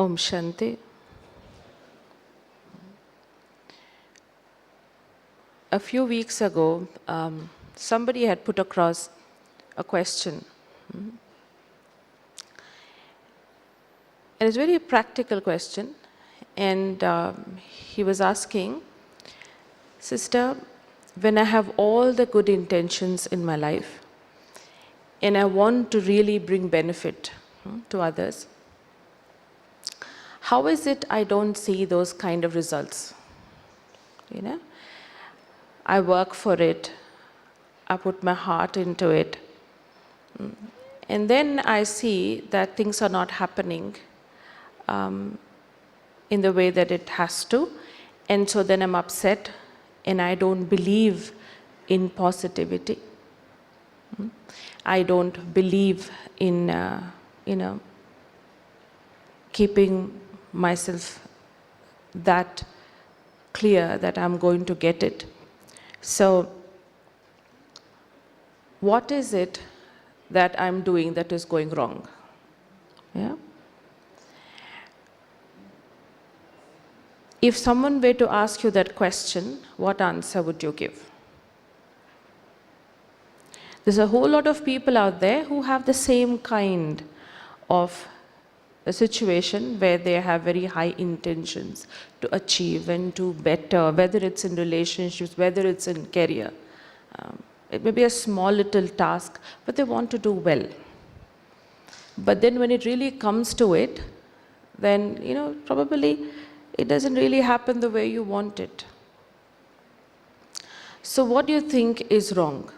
Om Shanti. A few weeks ago, somebody had put across a question. And it's a very practical question. And he was asking, Sister, when I have all the good intentions in my life, and I want to really bring benefit to others, how is it I don't see those kind of results? You know, I work for it, I put my heart into it, and then I see that things are not happening in the way that it has to, and so then I'm upset and I don't believe in positivity. I don't believe in, keeping myself that clear that I'm going to get it. So, what is it that I'm doing that is going wrong? Yeah? If someone were to ask you that question, what answer would you give? There's a whole lot of people out there who have the same kind of a situation where they have very high intentions to achieve and to better, whether it's in relationships, whether it's in career. It may be a small little task, but they want to do well. But then when it really comes to it, then, probably it doesn't really happen the way you want it. So what do you think is wrong?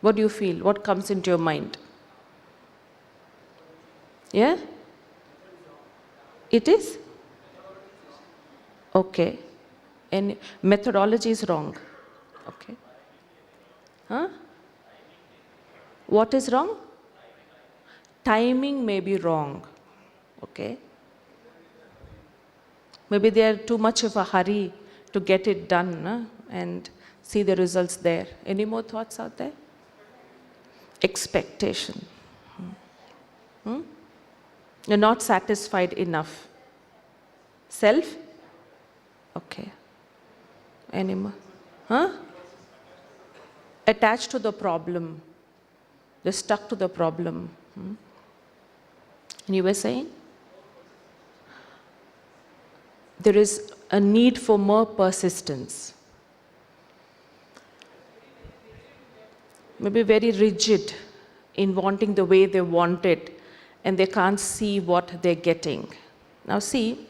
What do you feel? What comes into your mind? Yeah? It is? Okay. And methodology is wrong. Okay. Huh? What is wrong? Timing may be wrong. Okay. Maybe they are too much of a hurry to get it done and see the results there. Any more thoughts out there? Expectation. You're not satisfied enough. Self? Okay. Any more? Huh? Attached to the problem. They're stuck to the problem. And you were saying? There is a need for more persistence. Maybe very rigid in wanting the way they want it, and they can't see what they're getting. Now see,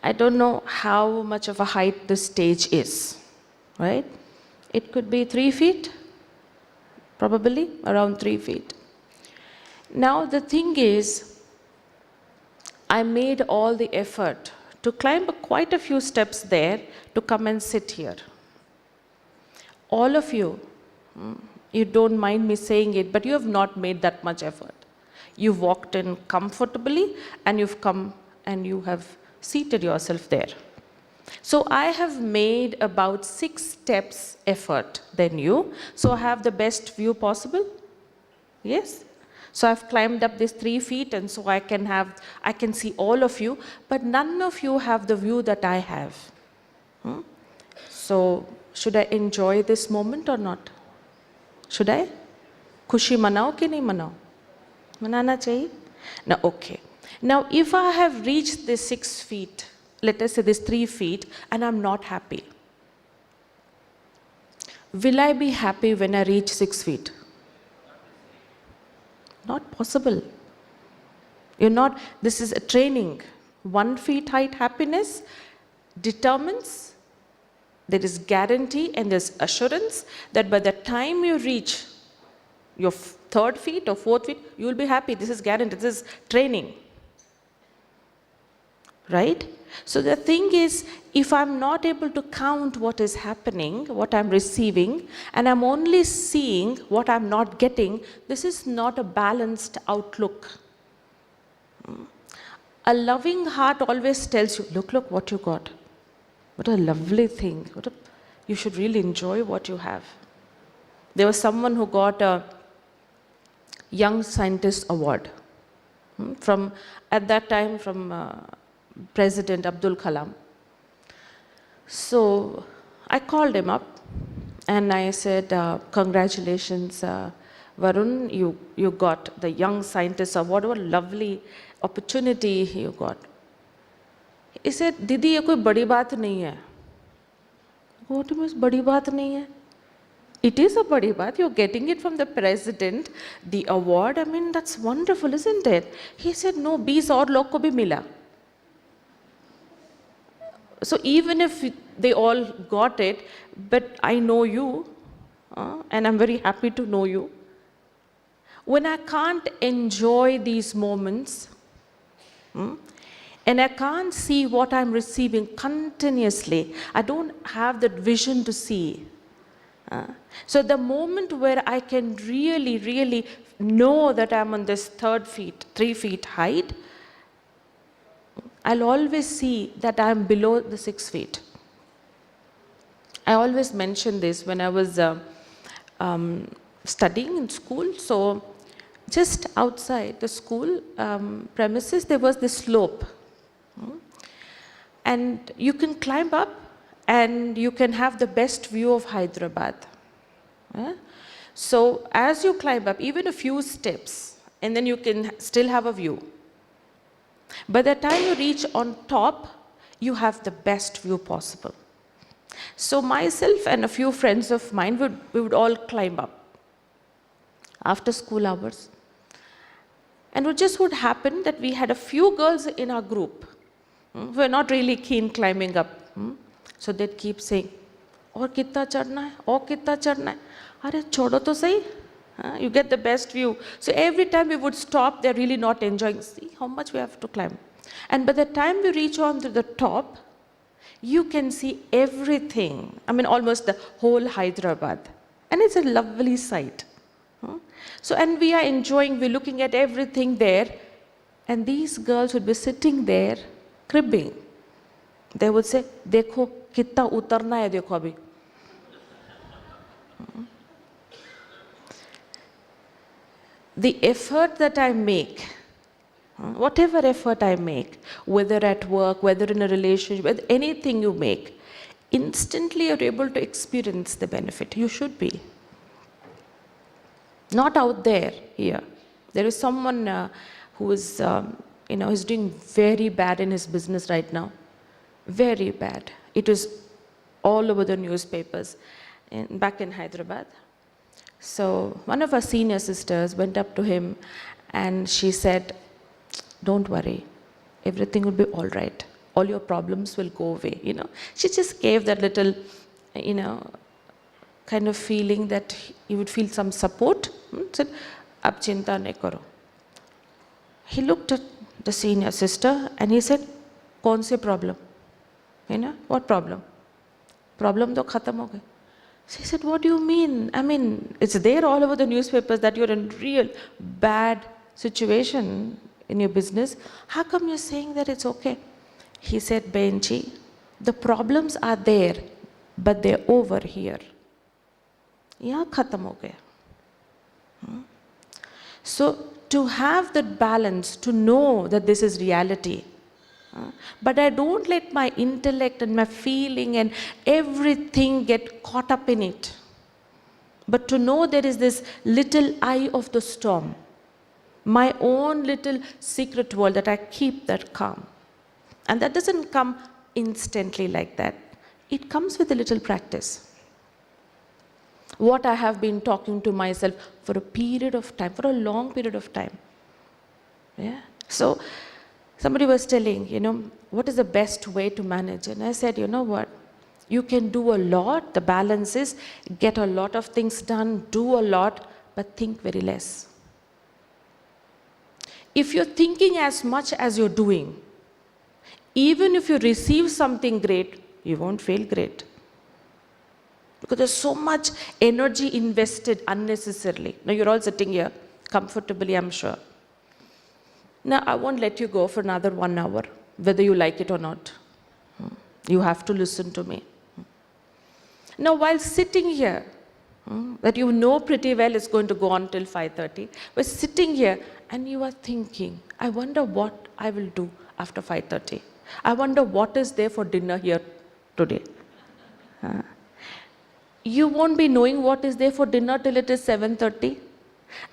I don't know how much of a height this stage is, right? It could be 3 feet, probably around 3 feet. Now the thing is, I made all the effort to climb quite a few steps there to come and sit here. All of you, you don't mind me saying it, but you have not made that much effort. You've walked in comfortably and you've come and you have seated yourself there. So I have made about 6 steps effort than you. So I have the best view possible. Yes? So I've climbed up these 3 feet and so I can see all of you, but none of you have the view that I have. So should I enjoy this moment or not? Should I? Khushi manao ki nahi manao? Manana chahiye? Now, okay. Now, if I have reached this 6 feet, let us say this 3 feet, and I'm not happy, will I be happy when I reach 6 feet? Not possible. This is a training. 1 feet height happiness determines, there is guarantee and there's assurance that by the time you reach your 3rd feet or 4th feet, you will be happy. This is guaranteed. This is training. Right? So the thing is, if I'm not able to count what is happening, what I'm receiving, and I'm only seeing what I'm not getting, this is not a balanced outlook. A loving heart always tells you, look what you got. What a lovely thing. You should really enjoy what you have. There was someone who got a Young Scientist Award. from, at that time, from President Abdul Kalam. So I called him up and I said, congratulations, Varun, you got the Young Scientist Award. What a lovely opportunity you got. He said, Didi, ये कोई बड़ी बात नहीं है. What do you mean, बड़ी बात नहीं है? It is a badi baat. You're getting it from the president, the award. I mean, that's wonderful, isn't it? He said, no, 20 और लोग को भी मिला. So even if they all got it, but I know you, and I'm very happy to know you. When I can't enjoy these moments, and I can't see what I'm receiving continuously, I don't have that vision to see. So the moment where I can really, really know that I'm on this 3 feet height, I'll always see that I'm below the 6 feet. I always mention this when I was studying in school. So just outside the school premises, there was this slope. And you can climb up and you can have the best view of Hyderabad. So as you climb up, even a few steps, and then you can still have a view. By the time you reach on top, you have the best view possible. So myself and a few friends of mine, we would all climb up after school hours. And it just would happen that we had a few girls in our group who were not really keen climbing up. So they'd keep saying, और कितना चढ़ना है, और कितना चढ़ना है, अरे छोड़ो तो सही, you get the best view. So every time we would stop, they're really not enjoying. See how much we have to climb. And by the time we reach on to the top, you can see everything. I mean, almost the whole Hyderabad. And it's a lovely sight. So, and we are enjoying, we're looking at everything there. And these girls would be sitting there, cribbing. They would say, देखो कितना उतरना है देखो अभी. The effort that I make, whatever effort I make, whether at work, whether in a relationship, whether anything you make, instantly you're able to experience the benefit. You should be. Not out there, here. There is someone who is, is doing very bad in his business right now. Very bad. It is all over the newspapers back in Hyderabad. So one of our senior sisters went up to him and she said, don't worry, everything will be all right. All your problems will go away, She just gave that little, kind of feeling that he would feel some support. Said, ab chinta nahi karo. He looked at the senior sister and he said, kaun se problem? What problem? Problem to khatam ho gaye. She said, what do you mean? I mean, it's there all over the newspapers that you're in real bad situation in your business. How come you're saying that it's okay? He said, Benji, the problems are there, but they're over here. Yahan khatam ho gaya. So to have that balance, to know that this is reality, but I don't let my intellect and my feeling and everything get caught up in it. But to know there is this little eye of the storm, my own little secret world that I keep that calm. And that doesn't come instantly like that. It comes with a little practice. What I have been talking to myself for a period of time, for a long period of time. Yeah. So somebody was telling, what is the best way to manage? And I said, you know what? You can do a lot. The balance is get a lot of things done, do a lot, but think very less. If you're thinking as much as you're doing, even if you receive something great, you won't feel great. Because there's so much energy invested unnecessarily. Now you're all sitting here comfortably, I'm sure. Now I won't let you go for another 1 hour, whether you like it or not. You have to listen to me. Now while sitting here, that you know pretty well is going to go on till 5:30, we're sitting here and you are thinking, I wonder what I will do after 5:30. I wonder what is there for dinner here today. You won't be knowing what is there for dinner till it is 7:30,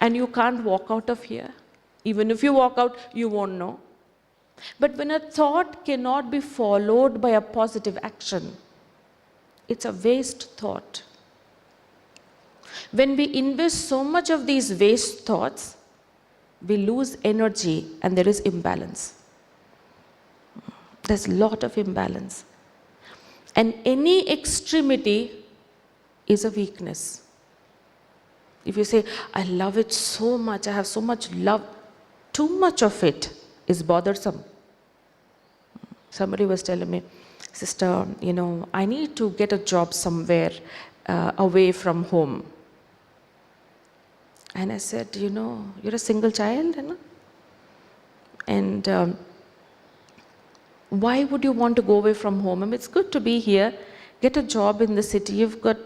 and you can't walk out of here. Even if you walk out, you won't know. But when a thought cannot be followed by a positive action, it's a waste thought. When we invest so much of these waste thoughts, we lose energy and there is imbalance. There's a lot of imbalance. And any extremity is a weakness. If you say, I love it so much, I have so much love, too much of it is bothersome. Somebody was telling me, sister, I need to get a job somewhere away from home. And I said, you're a single child, and why would you want to go away from home? I mean, it's good to be here, get a job in the city, you've got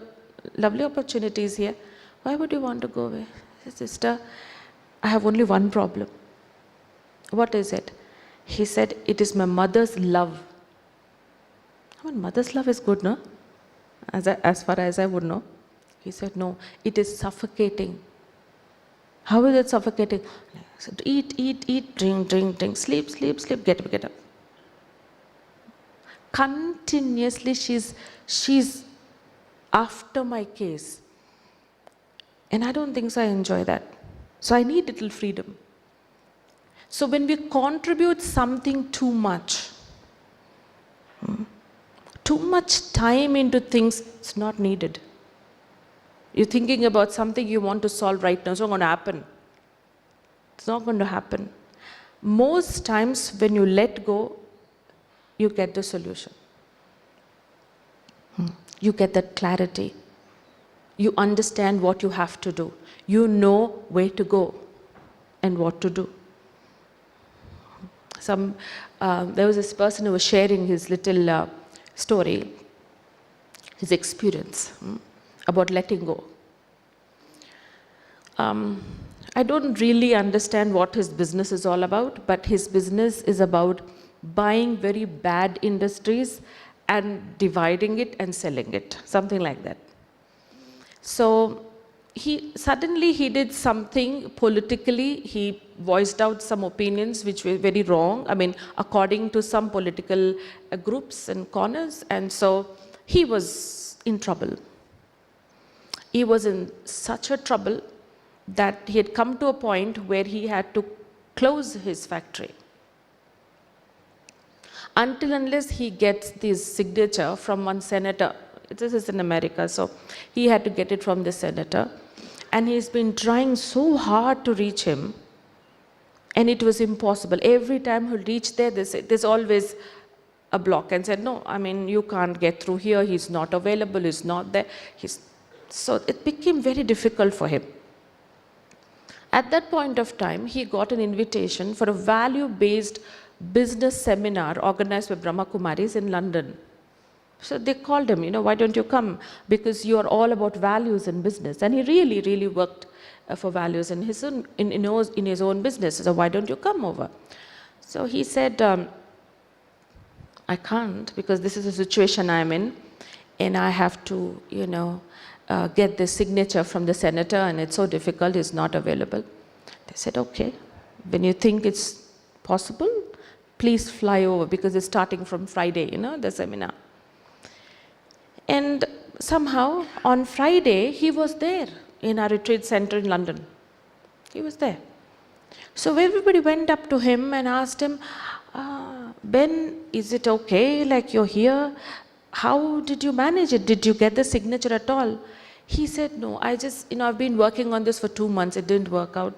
lovely opportunities here. Why would you want to go away? I said, sister, I have only one problem. What is it? He said, it is my mother's love. I mean, mother's love is good, no? As far as I would know. He said, no, it is suffocating. How is it suffocating? I said, eat, drink, sleep, get up. Continuously, she's after my case. And I don't think so I enjoy that. So I need little freedom. So when we contribute something too much time into things, it's not needed. You're thinking about something you want to solve right now, it's not going to happen. It's not going to happen. Most times when you let go, you get the solution. You get that clarity. You understand what you have to do. You know where to go and what to do. There was this person who was sharing his little story, his experience about letting go. I don't really understand what his business is all about, but his business is about buying very bad industries and dividing it and selling it, something like that. So he did something politically. He voiced out some opinions which were very wrong, according to some political groups and corners, and so he was in trouble. He was in such a trouble that he had come to a point where he had to close his factory. Unless he gets this signature from one senator. This is in America, so he had to get it from the senator. And he's been trying so hard to reach him, and it was impossible. Every time he'll reach there, there's always a block, and said, no, you can't get through here, he's not available, he's not there. So it became very difficult for him. At that point of time, he got an invitation for a value-based business seminar organized by Brahma Kumaris in London. So they called him, why don't you come? Because you are all about values in business. And he really, really worked for values in his own business. So why don't you come over? So he said, I can't, because this is the situation I'm in, and I have to, get the signature from the senator, and it's so difficult, it's not available. They said, okay, when you think it's possible, please fly over, because it's starting from Friday, the seminar. And somehow on Friday, he was there in our retreat center in London. He was there. So everybody went up to him and asked him, Ben, is it okay, like you're here? How did you manage it? Did you get the signature at all? He said, no, I've been working on this for 2 months, it didn't work out.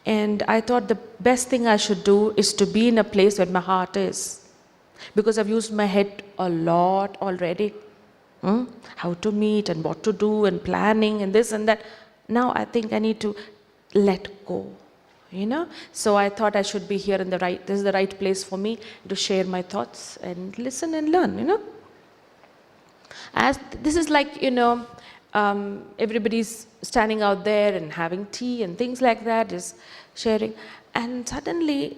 And I thought the best thing I should do is to be in a place where my heart is. Because I've used my head a lot already. How to meet and what to do and planning and this and that. Now I think I need to let go, So I thought I should be here this is the right place for me to share my thoughts and listen and learn, As this is like, everybody's standing out there and having tea and things like that. sharing. And suddenly,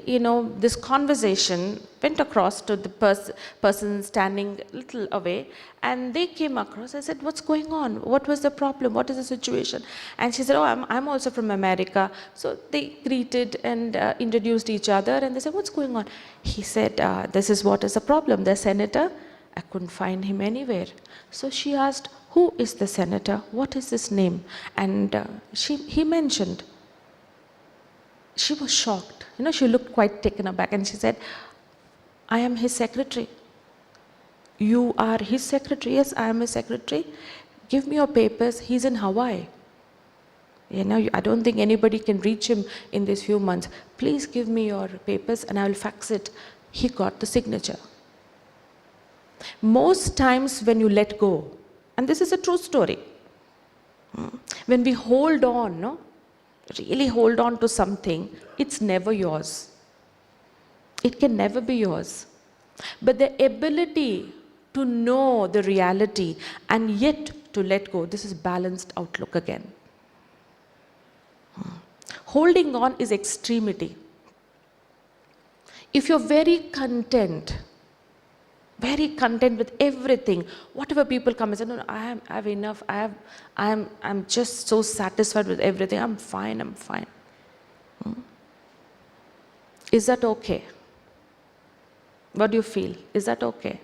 this conversation went across to the person standing a little away, and they came across. I said, what's going on? What was the problem? What is the situation? And she said, oh, I'm also from America. So they greeted and introduced each other, and they said, what's going on? He said, this is what is the problem. The senator, I couldn't find him anywhere. So she asked, who is the senator? What is his name? And he mentioned. She was shocked. She looked quite taken aback, and she said, I am his secretary. You are his secretary? Yes, I am his secretary. Give me your papers. He's in Hawaii. I don't think anybody can reach him in these few months. Please give me your papers and I will fax it. He got the signature. Most times when you let go, and this is a true story, when we hold on, really hold on to something, it's never yours. It can never be yours. But the ability to know the reality and yet to let go, this is balanced outlook again. Holding on is extremity. If you're very content with everything, whatever people come and say, no, I have enough, I'm just so satisfied with everything, I'm fine. Is that okay? What do you feel? Is that okay?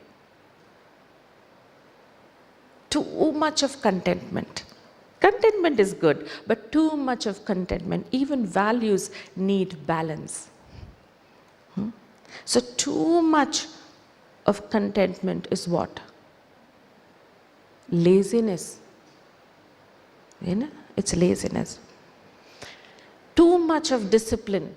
Too much of contentment. Contentment is good, but too much of contentment, even values need balance. So too much of contentment is what? Laziness. It's laziness. Too much of discipline.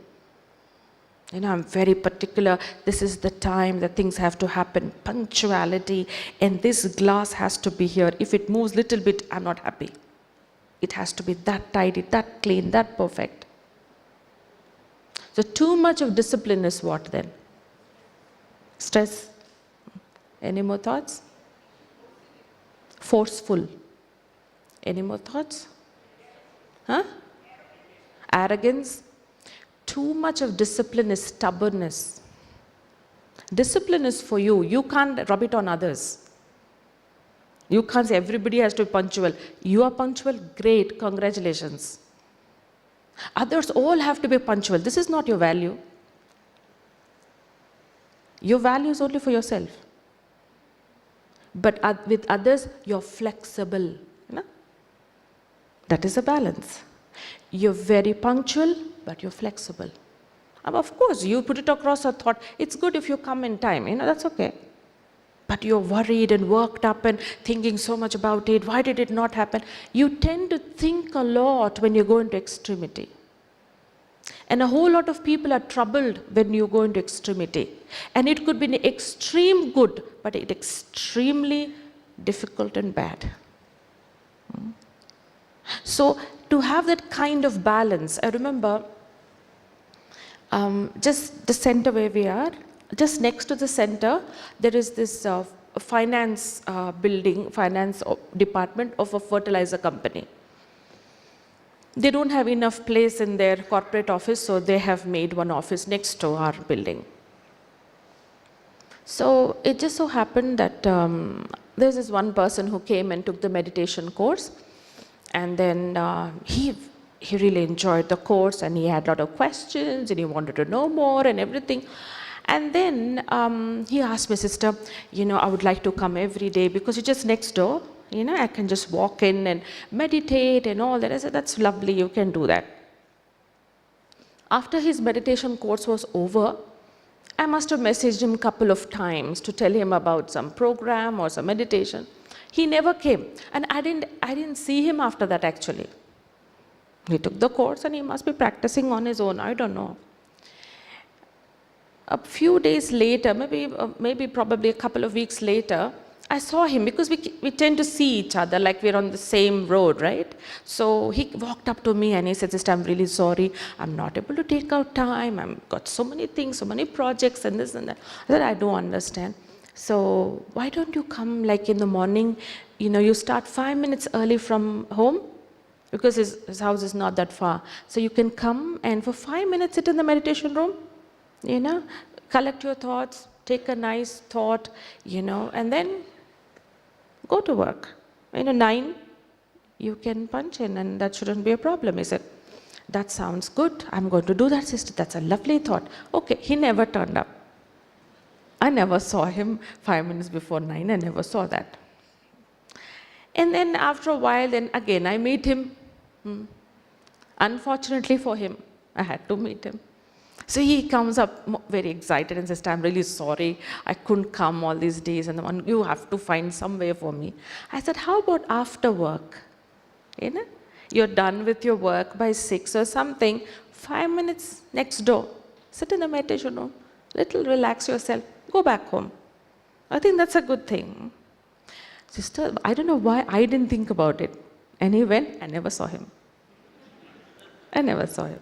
I'm very particular. This is the time that things have to happen. Punctuality, and this glass has to be here. If it moves little bit, I'm not happy. It has to be that tidy, that clean, that perfect. So too much of discipline is what then? Stress. Any more thoughts? Forceful. Any more thoughts? Arrogance. Too much of discipline is stubbornness. Discipline is for you. You can't rub it on others. You can't say everybody has to be punctual. You are punctual? Great, congratulations. Others all have to be punctual. This is not your value. Your value is only for yourself. But with others, you're flexible. That is a balance. You're very punctual, but you're flexible. Of course, you put it across a thought, it's good if you come in time, that's okay. But you're worried and worked up and thinking so much about it. Why did it not happen? You tend to think a lot when you go into extremity. And a whole lot of people are troubled when you go into extremity. And it could be an extreme good, but it's extremely difficult and bad. So to have that kind of balance, I remember just the center where we are, just next to the center, there is this finance finance department of a fertilizer company. They don't have enough place in their corporate office, so they have made one office next to our building. So it just so happened that there's this one person who came and took the meditation course, and then he really enjoyed the course, and he had a lot of questions, and he wanted to know more and everything. And then he asked my sister, I would like to come every day because it's just next door. I can just walk in and meditate and all that. I said, that's lovely, you can do that. After his meditation course was over, I must have messaged him a couple of times to tell him about some program or some meditation. He never came, and I didn't see him after that actually. He took the course and he must be practicing on his own, I don't know. A few days later, maybe probably a couple of weeks later, I saw him because we tend to see each other like we're on the same road, right? So he walked up to me and he said, Sister, I'm really sorry. I'm not able to take out time. I've got so many things, so many projects and this and that. I said, I don't understand. So why don't you come like in the morning, you start 5 minutes early from home because his house is not that far. So you can come and for 5 minutes sit in the meditation room, collect your thoughts, take a nice thought, and then go to work. 9, you can punch in and that shouldn't be a problem, is it? That sounds good. I'm going to do that, sister. That's a lovely thought. Okay, he never turned up. I never saw him 5 minutes before 9. I never saw that. And then after a while, then again I meet him. Unfortunately for him, I had to meet him. So he comes up very excited and says, I'm really sorry. I couldn't come all these days. And you have to find some way for me. I said, how about after work? You're done with your work by 6 or something, 5 minutes next door. Sit in the meditation room, little relax yourself, go back home. I think that's a good thing. Sister, I don't know why I didn't think about it. And he went, I never saw him. I never saw him.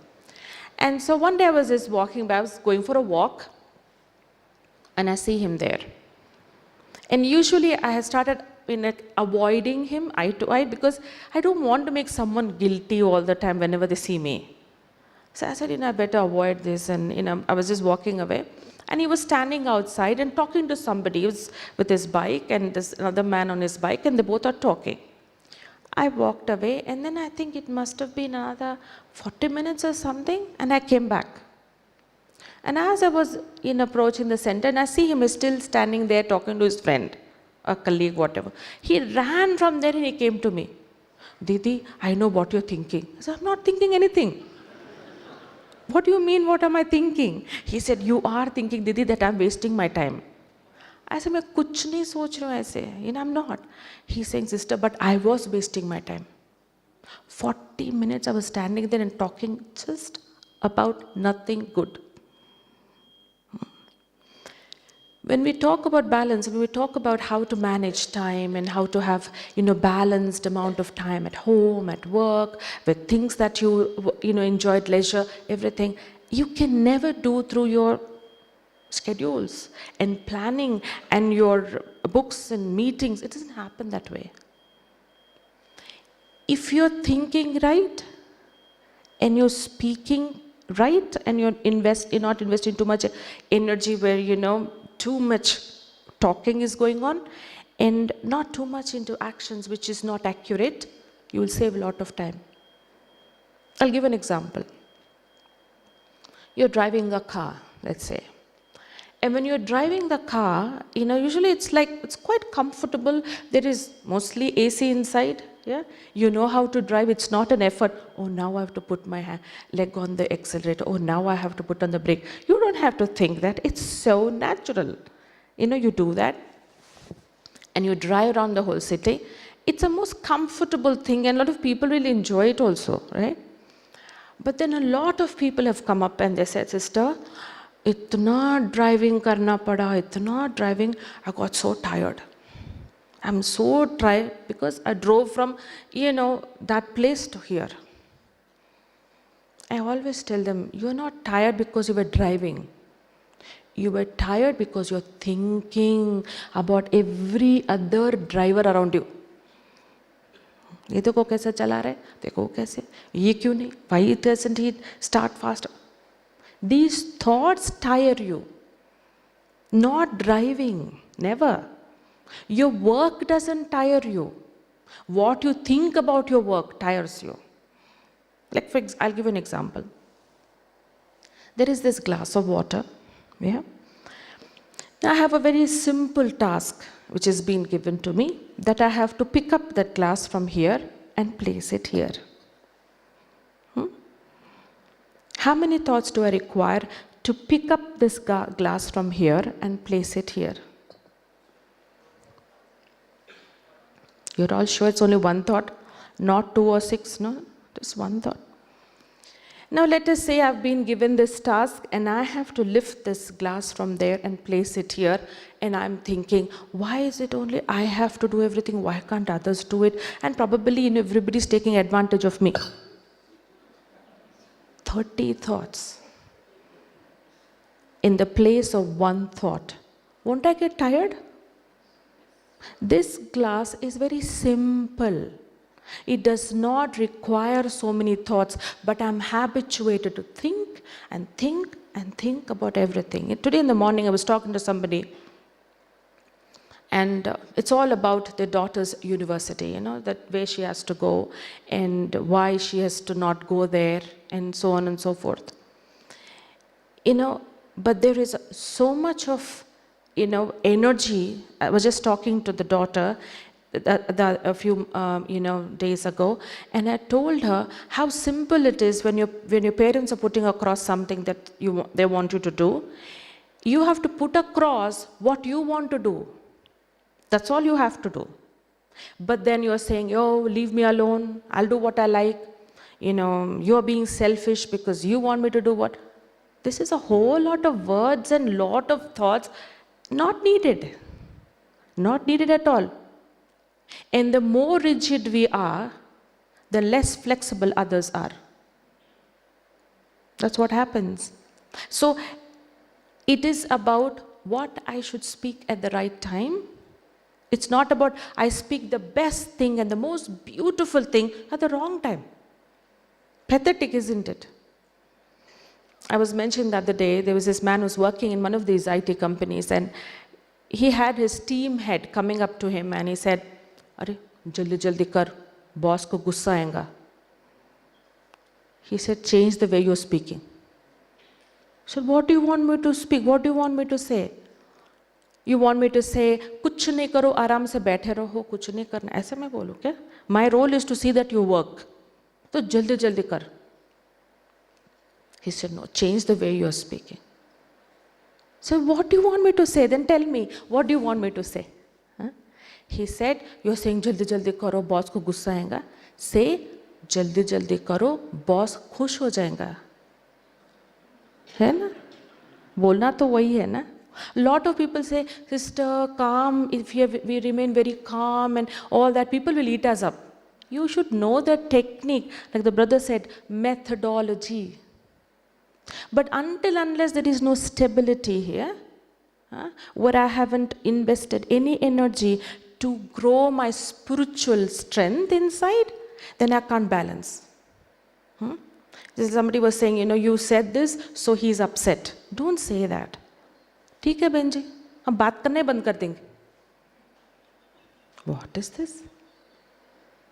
And so one day I was just walking by, I was going for a walk, and I see him there. And usually I have started avoiding him eye to eye because I don't want to make someone guilty all the time whenever they see me. So I said, I better avoid this. And, I was just walking away. And he was standing outside and talking to somebody. He was with his bike and this another man on his bike, and they both are talking. I walked away, and then I think it must have been another 40 minutes or something, and I came back. And as I was approaching the center, and I see him is still standing there talking to his friend, a colleague, whatever. He ran from there and he came to me. Didi, I know what you're thinking. I said, I'm not thinking anything. What do you mean, what am I thinking? He said, you are thinking, Didi, that I'm wasting my time. I said, मैं कुछ नहीं सोच रहा हूँ ऐसे. I'm not. He's saying, sister, but I was wasting my time. 40 minutes I was standing there and talking just about nothing good. When we talk about balance, when we talk about how to manage time and how to have, balanced amount of time at home, at work, with things that you, enjoyed, leisure, everything, you can never do through your schedules and planning and your books and meetings. It doesn't happen that way. If you're thinking right and you're speaking right and you're not investing too much energy where, too much talking is going on and not too much into actions which is not accurate, you will save a lot of time. I'll give an example. You're driving a car, let's say. And when you're driving the car, usually it's quite comfortable. There is mostly AC inside. Yeah, you know how to drive. It's not an effort. Oh, now I have to put my leg on the accelerator. Oh, now I have to put on the brake. You don't have to think that. It's so natural. You do that and you drive around the whole city. It's a most comfortable thing and a lot of people really enjoy it also, right? But then a lot of people have come up and they said, sister, itna driving karna pada, itna driving, I got so tired. I'm so tired because I drove from, that place to here. I always tell them, you're not tired because you were driving. You were tired because you're thinking about every other driver around you. ये देखो कैसे चला रहा है, देखो कैसे, ये क्यों नहीं, why doesn't he start faster? These thoughts tire you. Not driving, never. Your work doesn't tire you. What you think about your work tires you. I'll give an example. There is this glass of water. Yeah. Now I have a very simple task which has been given to me, that I have to pick up that glass from here and place it here. How many thoughts do I require to pick up this glass from here and place it here? You're all sure it's only one thought, not 2 or 6, no? Just one thought. Now let us say I've been given this task and I have to lift this glass from there and place it here, and I'm thinking, why is it only I have to do everything? Why can't others do it? And probably everybody's taking advantage of me. 30 thoughts in the place of one thought. Won't I get tired? This glass is very simple. It does not require so many thoughts, but I'm habituated to think and think and think about everything. Today in the morning, I was talking to somebody, and it's all about their daughter's university, that where she has to go and why she has to not go there and so on and so forth. But there is so much of, energy. I was just talking to the daughter a few, days ago, and I told her how simple it is when your parents are putting across something that they want you to do. You have to put across what you want to do. That's all you have to do. But then you're saying, oh, leave me alone. I'll do what I like. You're being selfish because you want me to do what? This is a whole lot of words and lot of thoughts not needed. Not needed at all. And the more rigid we are, the less flexible others are. That's what happens. So it is about what I should speak at the right time. It's not about I speak the best thing and the most beautiful thing at the wrong time. Pathetic, isn't it? I was mentioning the other day, there was this man who was working in one of these IT companies, and he had his team head coming up to him and he said, "Arey, jaldi jaldi kar, boss ko gussa aayega." He said, "Change the way you're speaking." I said, "What do you want me to speak? What do you want me to say? You want me to say, कुछ नहीं करो, आराम से बैठे रहो, कुछ नहीं करना, ऐसे मैं बोलूँ क्या? My role is to see that you work. तो जल्दी जल्दी कर." He said, "No, change the way you are speaking." So what do you want me to say? Then tell me, what do you want me to say? Huh? He said, "You're saying जल्दी जल्दी करो, boss को गुस्सा आएगा." Say, जल्दी जल्दी करो, boss खुश हो जाएगा. है ना? बोलना तो वही है ना? Lot of people say, "Sister, calm, if we remain very calm and all that, people will eat us up." You should know the technique, like the brother said, methodology. But unless there is no stability here, where I haven't invested any energy to grow my spiritual strength inside, then I can't balance. Somebody was saying, you said this, so he's upset. Don't say that. ठीक है बहन जी, हम बात करने बंद कर देंगे. What is this?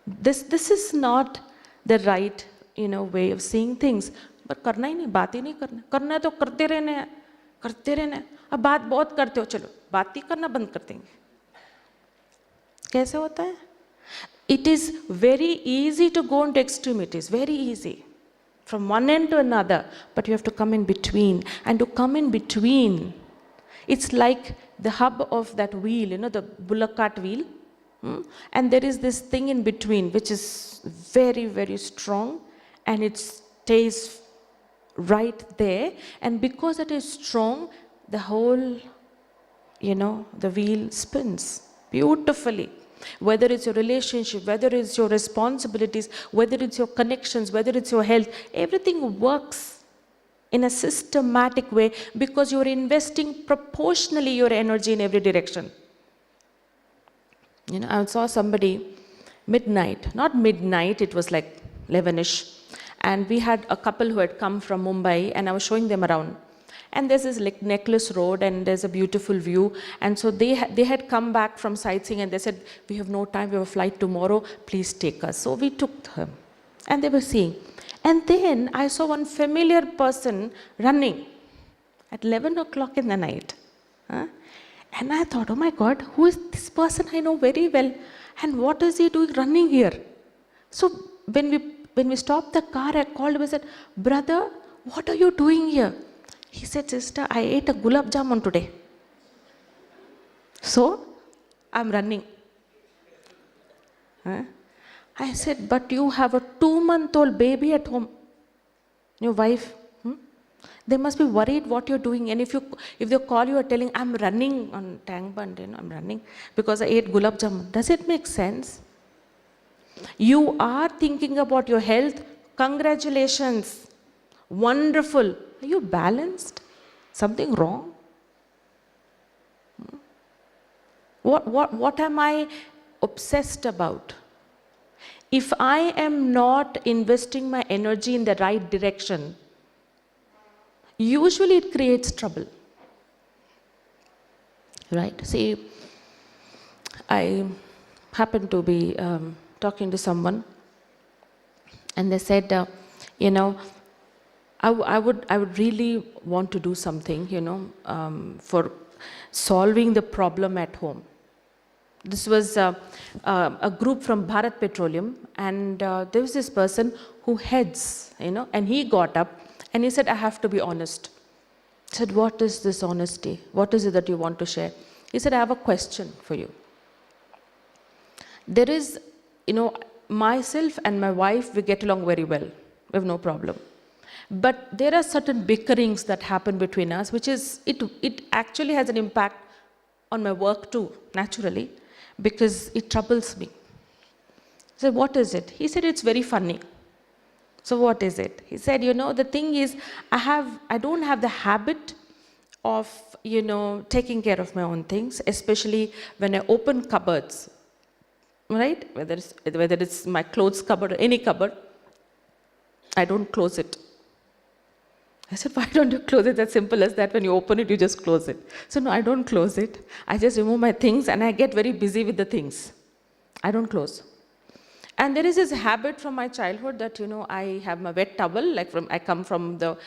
This is not the right, way of seeing things. But करना ही नहीं, बात ही नहीं करना. करना है तो करते रहना है, करते रहना है. अब बात बहुत करते हो, चलो बात ही करना बंद कर देंगे. कैसे होता है? It is very easy to go into extremities, very easy, from one end to another. But you have to come in between, and to come in between, it's like the hub of that wheel, the bullock cart wheel. And there is this thing in between which is very, very strong, and it stays right there. And because it is strong, the whole, the wheel spins beautifully. Whether it's your relationship, whether it's your responsibilities, whether it's your connections, whether it's your health, everything works in a systematic way because you're investing proportionally your energy in every direction. I saw somebody midnight, not midnight, it was like 11ish. And we had a couple who had come from Mumbai, and I was showing them around. And there's this necklace road, and there's a beautiful view. And so they had come back from sightseeing, and they said, "We have no time, we have a flight tomorrow, please take us." So we took them, and they were seeing. And then I saw one familiar person running at 11 o'clock in the night. And I thought, oh my God, who is this person I know very well? And what is he doing running here? So when we stopped the car, I called him and said, "Brother, what are you doing here?" He said, "Sister, I ate a gulab jamun today. So I'm running." I said, "But you have a 2-month-old baby at home, your wife. They must be worried what you're doing. And if they call you, are telling, 'I'm running on Tang Bund, I'm running because I ate gulab jamun.' Does it make sense? You are thinking about your health. Congratulations. Wonderful. Are you balanced? Something wrong? What am I obsessed about? if I am not investing my energy in the right direction, usually it creates trouble. Right? See, I happened to be talking to someone, and they said, you know, I would really want to do something, for solving the problem at home. This was a group from Bharat Petroleum, and there was this person who heads, and he got up and he said, I have to be honest. I said, what is this honesty? What is it that you want to share? He said, I have a question for you. There is, myself and my wife, we get along very well. We have no problem. But there are certain bickerings that happen between us, which is, it actually has an impact on my work too, naturally, because it troubles me. I said, what is it? He said, it's very funny. So what is it? He said, the thing is, I don't have the habit of, taking care of my own things, especially when I open cupboards, right? Whether it's my clothes cupboard or any cupboard, I don't close it. I said, why don't you close it? As simple as that. When you open it, you just close it. So no, I don't close it. I just remove my things and I get very busy with the things. I don't close. And there is this habit from my childhood that, I have my wet towel, I come from the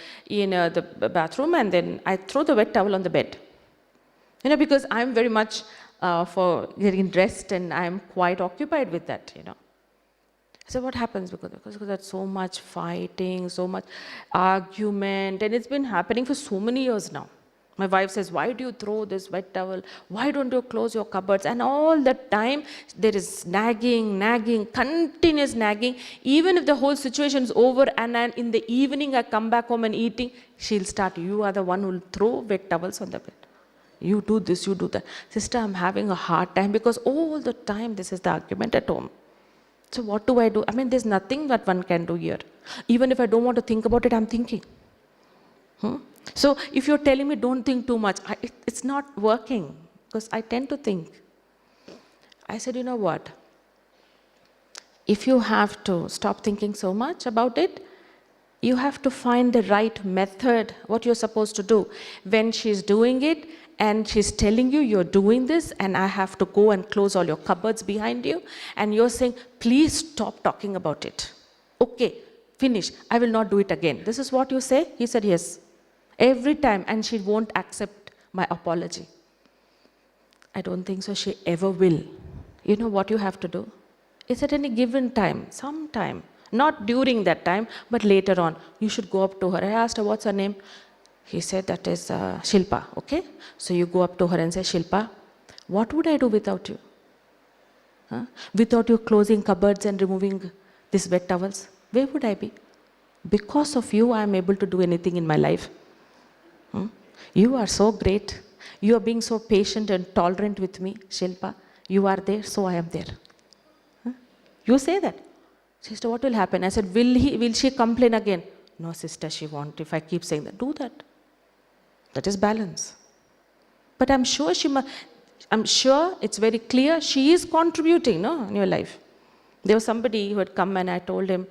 bathroom, and then I throw the wet towel on the bed. Because I'm very much for getting dressed, and I'm quite occupied with that, So what happens? Because there's so much fighting, so much argument, and it's been happening for so many years now. My wife says, why do you throw this wet towel? Why don't you close your cupboards? And all the time, there is nagging, continuous nagging. Even if the whole situation is over and in the evening I come back home and eating, she'll start, you are the one who will throw wet towels on the bed. You do this, you do that. Sister, I'm having a hard time because all the time this is the argument at home. So what do I do? There's nothing that one can do here. Even if I don't want to think about it, I'm thinking. So if you're telling me don't think too much, it's not working because I tend to think. I said, you know what? If you have to stop thinking so much about it, you have to find the right method, what you're supposed to do. When she's doing it and she's telling you you're doing this and I have to go and close all your cupboards behind you, and you're saying, please stop talking about it. Okay, finish. I will not do it again. This is what you say? He said, yes. Every time, and she won't accept my apology. I don't think so she ever will. You know what you have to do? It's at any given time, sometime. Not during that time, but later on. You should go up to her. I asked her, what's her name? He said, that is Shilpa, okay? So you go up to her and say, Shilpa, what would I do without you? Without you closing cupboards and removing these wet towels? Where would I be? Because of you, I am able to do anything in my life. You are so great. You are being so patient and tolerant with me, Shilpa. You are there, so I am there. You say that. Sister, what will happen? I said, will she complain again? No, sister, she won't. If I keep saying that, do that. That is balance. But I'm sure it's very clear she is contributing, in your life. There was somebody who had come and I told him,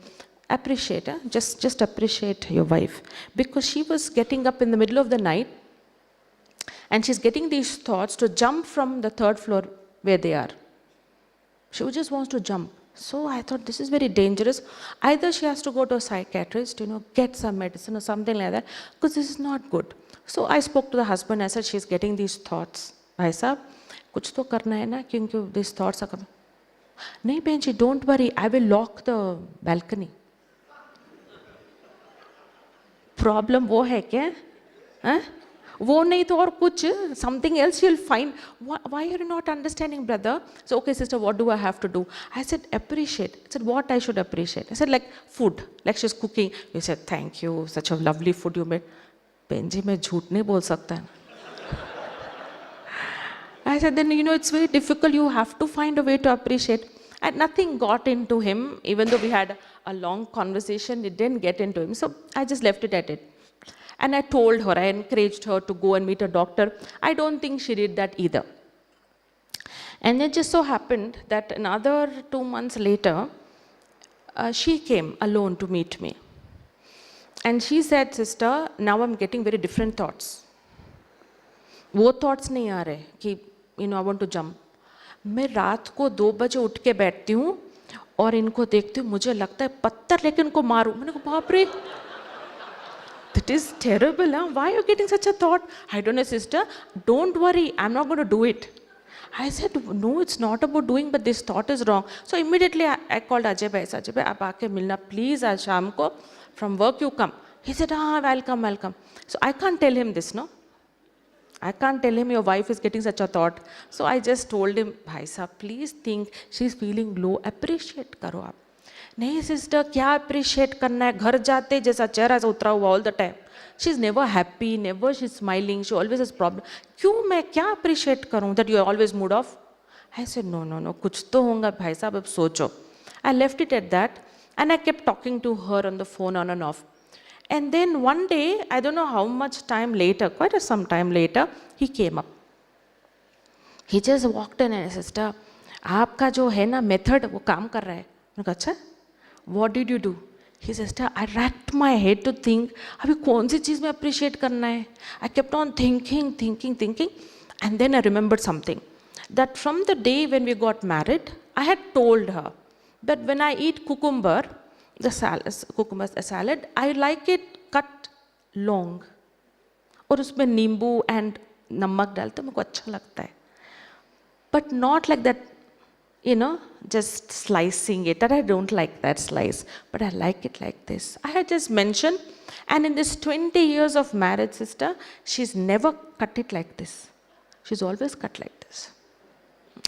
appreciate, just appreciate your wife. Because she was getting up in the middle of the night and she's getting these thoughts to jump from the third floor where they are. She just wants to jump. So I thought this is very dangerous. Either she has to go to a psychiatrist, get some medicine or something like that, because this is not good. So I spoke to the husband. I said, she's getting these thoughts. Bhai sahab, kuch to karna hai na, kyunki these thoughts are coming. Nahi Benji, don't worry, I will lock the balcony. Problem वो है क्या? वो नहीं तो और कुछ, something else you'll find. Why are you not understanding, brother? So, okay, sister, what do I have to do? I said, appreciate. I said, what I should appreciate? I said, like food, like she's cooking. You said, thank you, such a lovely food you made. Benji, मैं झूठ नहीं बोल सकता. I said, then, it's very difficult. You have to find a way to appreciate. And nothing got into him, even though we had a long conversation, it didn't get into him. So I just left it at it. And I told her, I encouraged her to go and meet a doctor. I don't think she did that either. And it just so happened that another 2 months later, she came alone to meet me. And she said, sister, now I'm getting very different thoughts. वो thoughts नहीं आ रहे कि I want to jump. मैं रात को 2 बजे उठ के बैठती हूँ और इनको देखती हूँ, मुझे लगता है पत्थर लेके इनको मारूँ. मैंने कहा बाप रे, that is terrible, huh? Why are you getting such a thought? I don't know, sister, don't worry, I'm not going to do it. I said, no, it's not about doing, but this thought is wrong. So immediately I called Ajay bhai, Ajay bhai, aap aake milna, please, aaj shaam ko, from work you come. He said, I'll come. So I can't tell him this, no? I can't tell him your wife is getting such a thought. So I just told him, bhai sahab, please think, she's feeling low, appreciate karo aap. नहीं sister, क्या appreciate करना है, घर जाते जैसा चेहरा से उतरा हुआ all the time. She is never happy, never she is smiling, she always has problem. क्यों मैं क्या अप्रिशिएट करूं that you are always mood off. I said no, कुछ तो होगा भाई साहब, अब सोचो. I left it at that end I kept talking to her on the phone on and off. And then one day, I don't know how much time later, quite some time later, he came up. He just walked in and said, sister, आपका जो है ना method वो काम कर रहा है. मैंने कहा अच्छा, what did you do? He said, sister, I racked my head to think, अभी कौन सी चीज़ में appreciate करना है. I kept on thinking, and then I remembered something. That from the day when we got married, I had told her that when I eat cucumber salad, I like it cut long. और उसमें नींबू and नमक डालते मेरे को अच्छा लगता है. But not like that, just slicing it. That I don't like that slice, but I like it like this. I had just mentioned, and in this 20 years of marriage, sister, she's never cut it like this. She's always cut like this.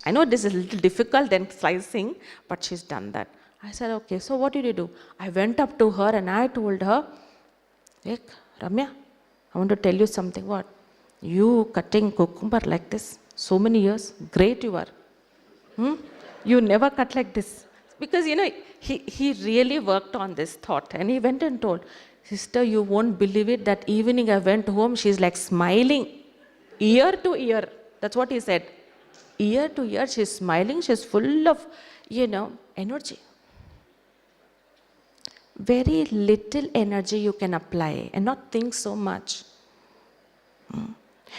I know this is a little difficult than slicing, but she's done that. I said, okay, so what did you do? I went up to her and I told her, hey, Ramya, I want to tell you something. What? You cutting cucumber like this, so many years, great you are. You never cut like this. Because, he really worked on this thought. And he went and told, sister, you won't believe it, that evening I went home, she's like smiling, ear to ear. That's what he said. Ear to ear, she's smiling, she's full of, energy. Very little energy you can apply and not think so much.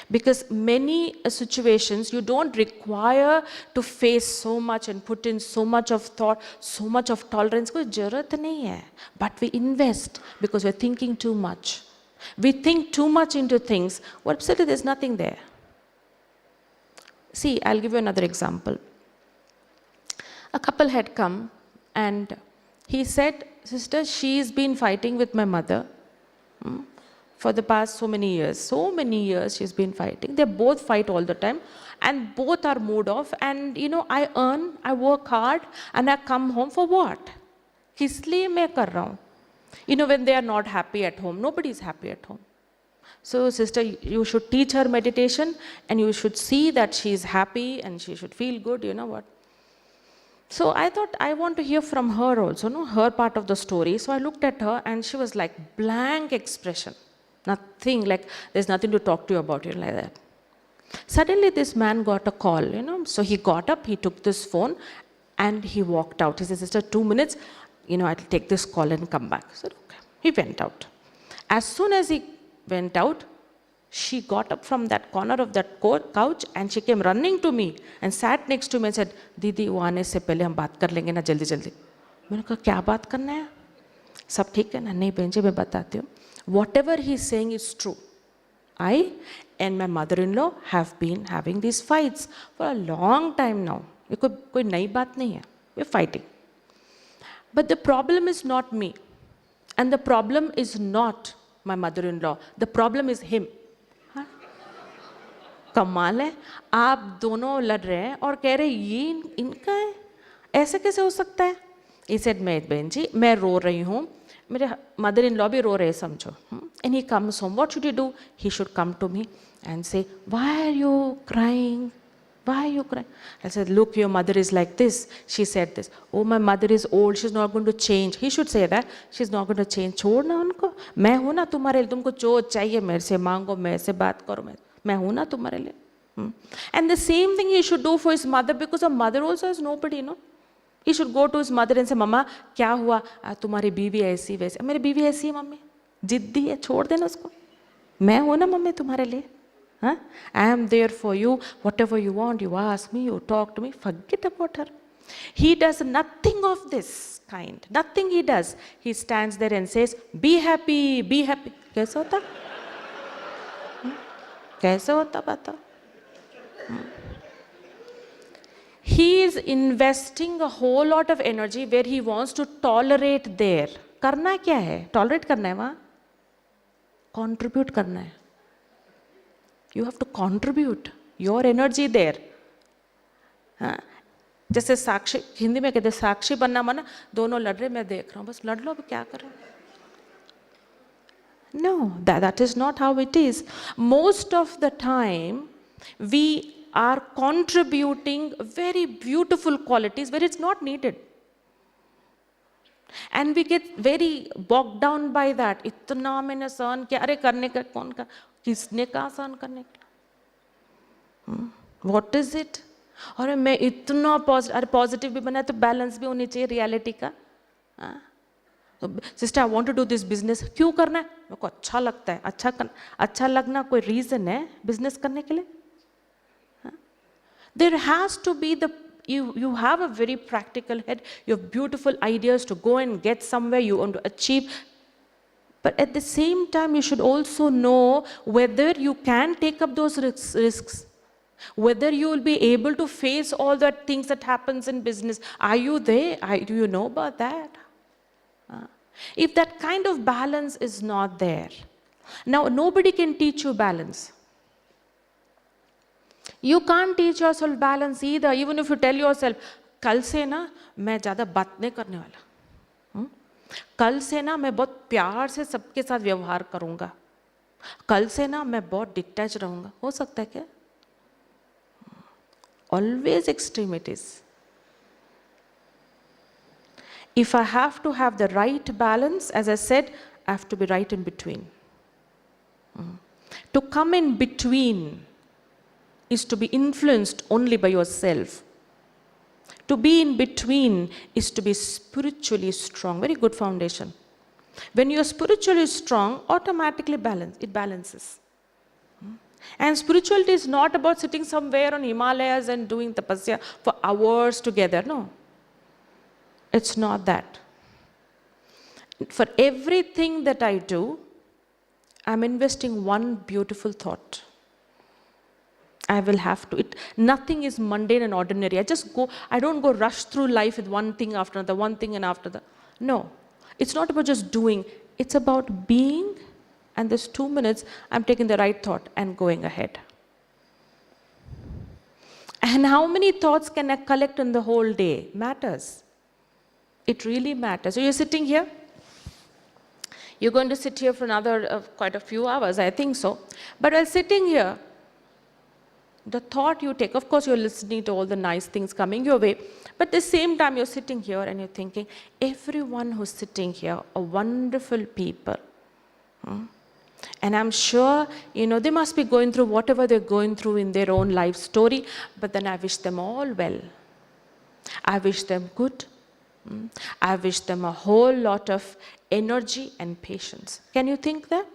Because many situations you don't require to face so much and put in so much of thought, so much of tolerance. कोई ज़रूरत नहीं है. But we invest because we're thinking too much. We think too much into things. Well, absolutely there's nothing there. See, I'll give you another example. A couple had come and he said, sister, she's been fighting with my mother for the past so many years. So many years she's been fighting. They both fight all the time and both are mood off. And I earn, I work hard and I come home for what? किस लिए मैं कर रहा हूँ? When they are not happy at home, nobody is happy at home. So sister, you should teach her meditation and you should see that she is happy and she should feel good, what? So I thought I want to hear from her also, her part of the story. So I looked at her and she was like blank expression. Nothing, like there's nothing to talk to you about, like that. Suddenly this man got a call, So he got up, he took this phone and he walked out. He said, sister, 2 minutes, I'll take this call and come back. I said, okay. He went out. As soon as he went out, she got up from that corner of that couch and she came running to me and sat next to me and said, दीदी वो आने से पहले हम बात कर लेंगे ना जल्दी जल्दी. मैंने कहा क्या बात करना है? सब ठीक है ना? नहीं बहन जी मैं बताती हूँ. Whatever he's saying is true. I and my mother-in-law have been having these fights for a long time now. ये कोई नई बात नहीं है. We're fighting. But the problem is not me. And the problem is not my mother-in-law. The problem is him. कमाल है, आप दोनों लड़ रहे हैं और कह रहे ये इनका है, ऐसे कैसे हो सकता है? He said, बहन जी मैं रो रही हूँ, मेरे mother-in-law भी रो रहे समझो. And he comes home. What should you do? He should come to me and say, why are you crying? Why are you crying? I said, look, your mother is like this. She said this. Oh, my mother is old. She's not going to change. He should say that. She's not going to change. छोड़ ना उनको. मैं हूँ ना तुम्हारे लिए. तुमको जो चाहिए मेरे से मांगो, मेरे से बात करो. मैं हूँ ना तुम्हारे लिए. And the same thing he should do for his mother because a mother also has nobody, He should go to his mother and say, Mama, क्या हुआ? तुम्हारी बीवी ऐसी वैसी. मेरी बीवी ऐसी है मम्मी, जिद्दी है, छोड़ देना उसको. मैं हूँ ना मम्मी तुम्हारे लिए. Huh? I am there for you. Whatever you want, you ask me, you talk to me. Forget about her. He does nothing of this kind. Nothing he does. He stands there and says, be happy, be happy. कैसा होता? कैसा होता बता? He is investing a whole lot of energy where he wants to tolerate there. करना क्या है? Tolerate करना है वहाँ? Contribute करना है. You have to contribute your energy there. हाँ, जैसे साक्षी, हिंदी में कहते हैं साक्षी बनना माना दोनों लड़ रहे, मैं देख रहा हूँ, बस लड़ लो, अब क्या करें? No, that is not how it is. Most of the time, we are contributing very beautiful qualities where it's not needed. And we get very bogged down by that. इतना मैंने सहन किया, अरे करने का कौन का, किसने कहा सहन करने का? What is it? अरे मैं इतना पॉजिटिव भी बना तो बैलेंस भी होनी चाहिए रियलिटी का. Sister, I want to do this business. क्यों करना है? मेरे को अच्छा लगता है. अच्छा लगना कोई रीजन है बिजनेस करने के लिए? There has to be you have a very practical head, you have beautiful ideas to go and get somewhere you want to achieve, but at the same time you should also know whether you can take up those risks, whether you will be able to face all the things that happens in business. Are you there? Do you know about that? If that kind of balance is not there, now nobody can teach you balance. You can't teach yourself balance either, even if you tell yourself, कल से ना मैं ज़्यादा बात नहीं करने वाला. कल से ना मैं बहुत प्यार से सबके साथ व्यवहार करूँगा. कल से ना मैं बहुत डिटैच रहूँगा. हो सकता है क्या? Always extremities. If I have to have the right balance, as I said, I have to be right in between. To come in between is to be influenced only by yourself. To be in between is to be spiritually strong. Very good foundation. When you are spiritually strong, automatically it balances. And spirituality is not about sitting somewhere on Himalayas and doing tapasya for hours together. No. It's not that. For everything that I do, I'm investing one beautiful thought. I will have to. Nothing is mundane and ordinary. I don't go rush through life with one thing after another, one thing and after the. No. It's not about just doing. It's about being, and this 2 minutes, I'm taking the right thought and going ahead. And how many thoughts can I collect in the whole day? Matters. It really matters. So you're sitting here. You're going to sit here for another quite a few hours, I think so. But while sitting here, the thought you take, of course you're listening to all the nice things coming your way, but at the same time you're sitting here and you're thinking, everyone who's sitting here are wonderful people. And I'm sure, they must be going through whatever they're going through in their own life story, but then I wish them all well. I wish them good. I wish them a whole lot of energy and patience. Can you think that?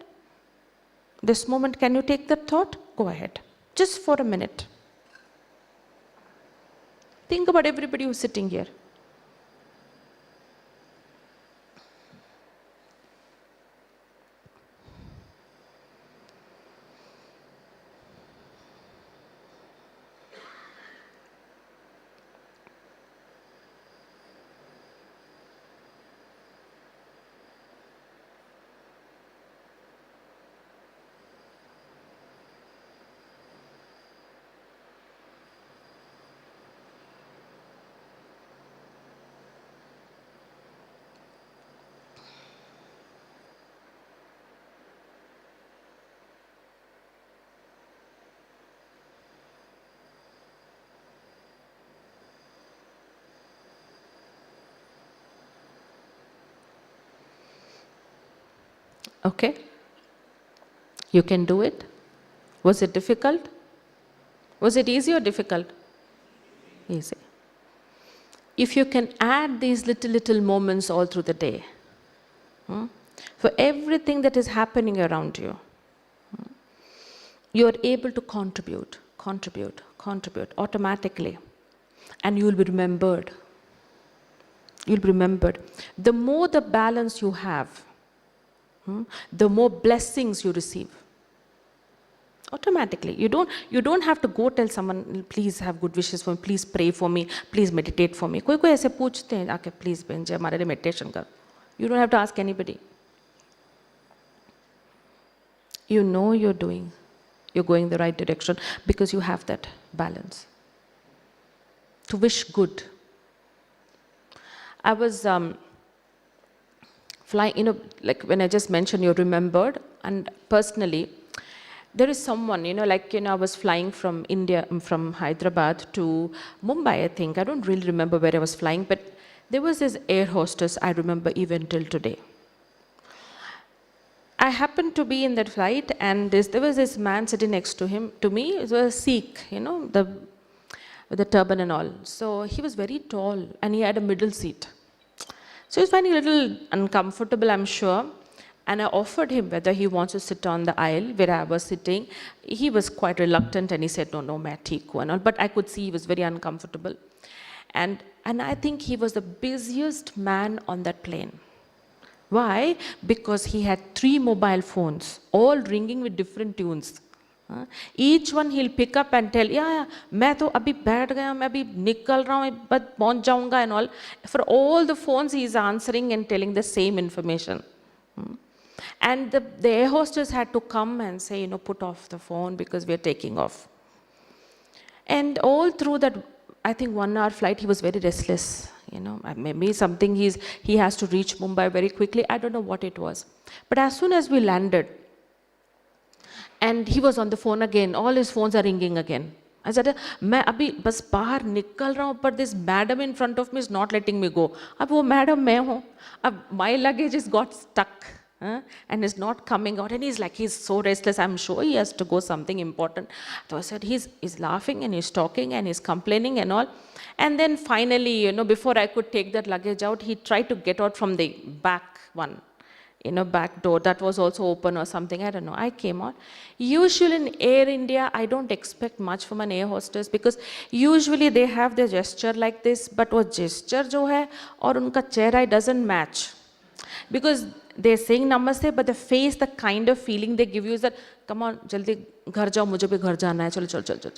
This moment, can you take that thought? Go ahead. Just for a minute. Think about everybody who's sitting here. Okay? You can do it. Was it difficult? Was it easy or difficult? Easy. if you can add these little moments all through the day, for everything that is happening around you, you are able to contribute automatically, and you will be remembered. You'll be remembered. The more the balance you have, the more blessings you receive. Automatically. You don't have to go tell someone, please have good wishes for me, please pray for me, please meditate for me. कोई ऐसे पूछते हैं आके please बेंजे हमारे लिए meditation कर. You don't have to ask anybody. You know you're going the right direction because you have that balance. To wish good. I was flying, like when I just mentioned, you're remembered, and personally, there is someone, I was flying from India, from Hyderabad to Mumbai, I think. I don't really remember where I was flying, but there was this air hostess I remember even till today. I happened to be in that flight, and there was this man sitting next to me. It was a Sikh, with the turban and all. So he was very tall, and he had a middle seat. So he was finding a little uncomfortable, I'm sure. And I offered him whether he wants to sit on the aisle where I was sitting. He was quite reluctant, and he said, no, main theek hu and all. But I could see he was very uncomfortable. And I think he was the busiest man on that plane. Why? Because he had 3 mobile phones, all ringing with different tunes. Each one he'll pick up and tell, मैं तो अभी बैठ गया, मैं अभी निकल रहा हूँ, but पहुँच जाऊँगा and all. For all the phones, he is answering and telling the same information. And the air hostess had to come and say, put off the phone because we are taking off. And all through that, I think 1 hour flight, he was very restless. Maybe something he has to reach Mumbai very quickly. I don't know what it was. But as soon as we landed, and he was on the phone again, all his phones are ringing again. I said, मैं अभी बस बाहर निकल रहा हूँ, but this madam in front of me is not letting me go. अब वो madam मैं हूँ. अब my luggage is got stuck. And is not coming out, and he's so restless. I'm sure he has to go something important. So I said, he's laughing and he's talking and he's complaining and all. And then finally, before I could take that luggage out, he tried to get out from the back one, back door that was also open or something. I don't know. I came out. Usually in Air India, I don't expect much from an air hostess because usually they have their gesture like this, but what gesture jo hai aur unka chehra doesn't match. Because they're saying namaste, but the face, the kind of feeling they give you is that, come on, jaldi ghar jao, mujhe bhi ghar jana hai, chalo,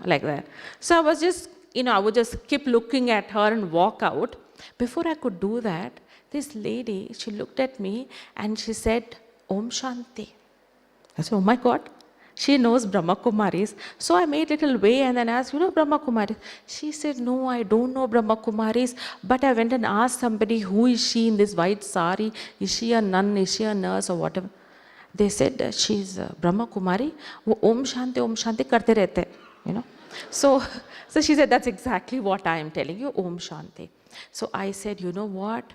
like that. So I was just, I would just keep looking at her and walk out. Before I could do that, this lady, she looked at me and she said, Om Shanti. I said, oh my God. She knows Brahma Kumaris. So I made a little way and then asked, Brahma Kumaris? She said, no, I don't know Brahma Kumaris. But I went and asked somebody, who is she in this white sari? Is she a nun? Is she a nurse or whatever? They said, she's Brahma Kumari. Wo Om Shanti karte rehte, So she said, that's exactly what I am telling you, Om Shanti. So I said, you know what?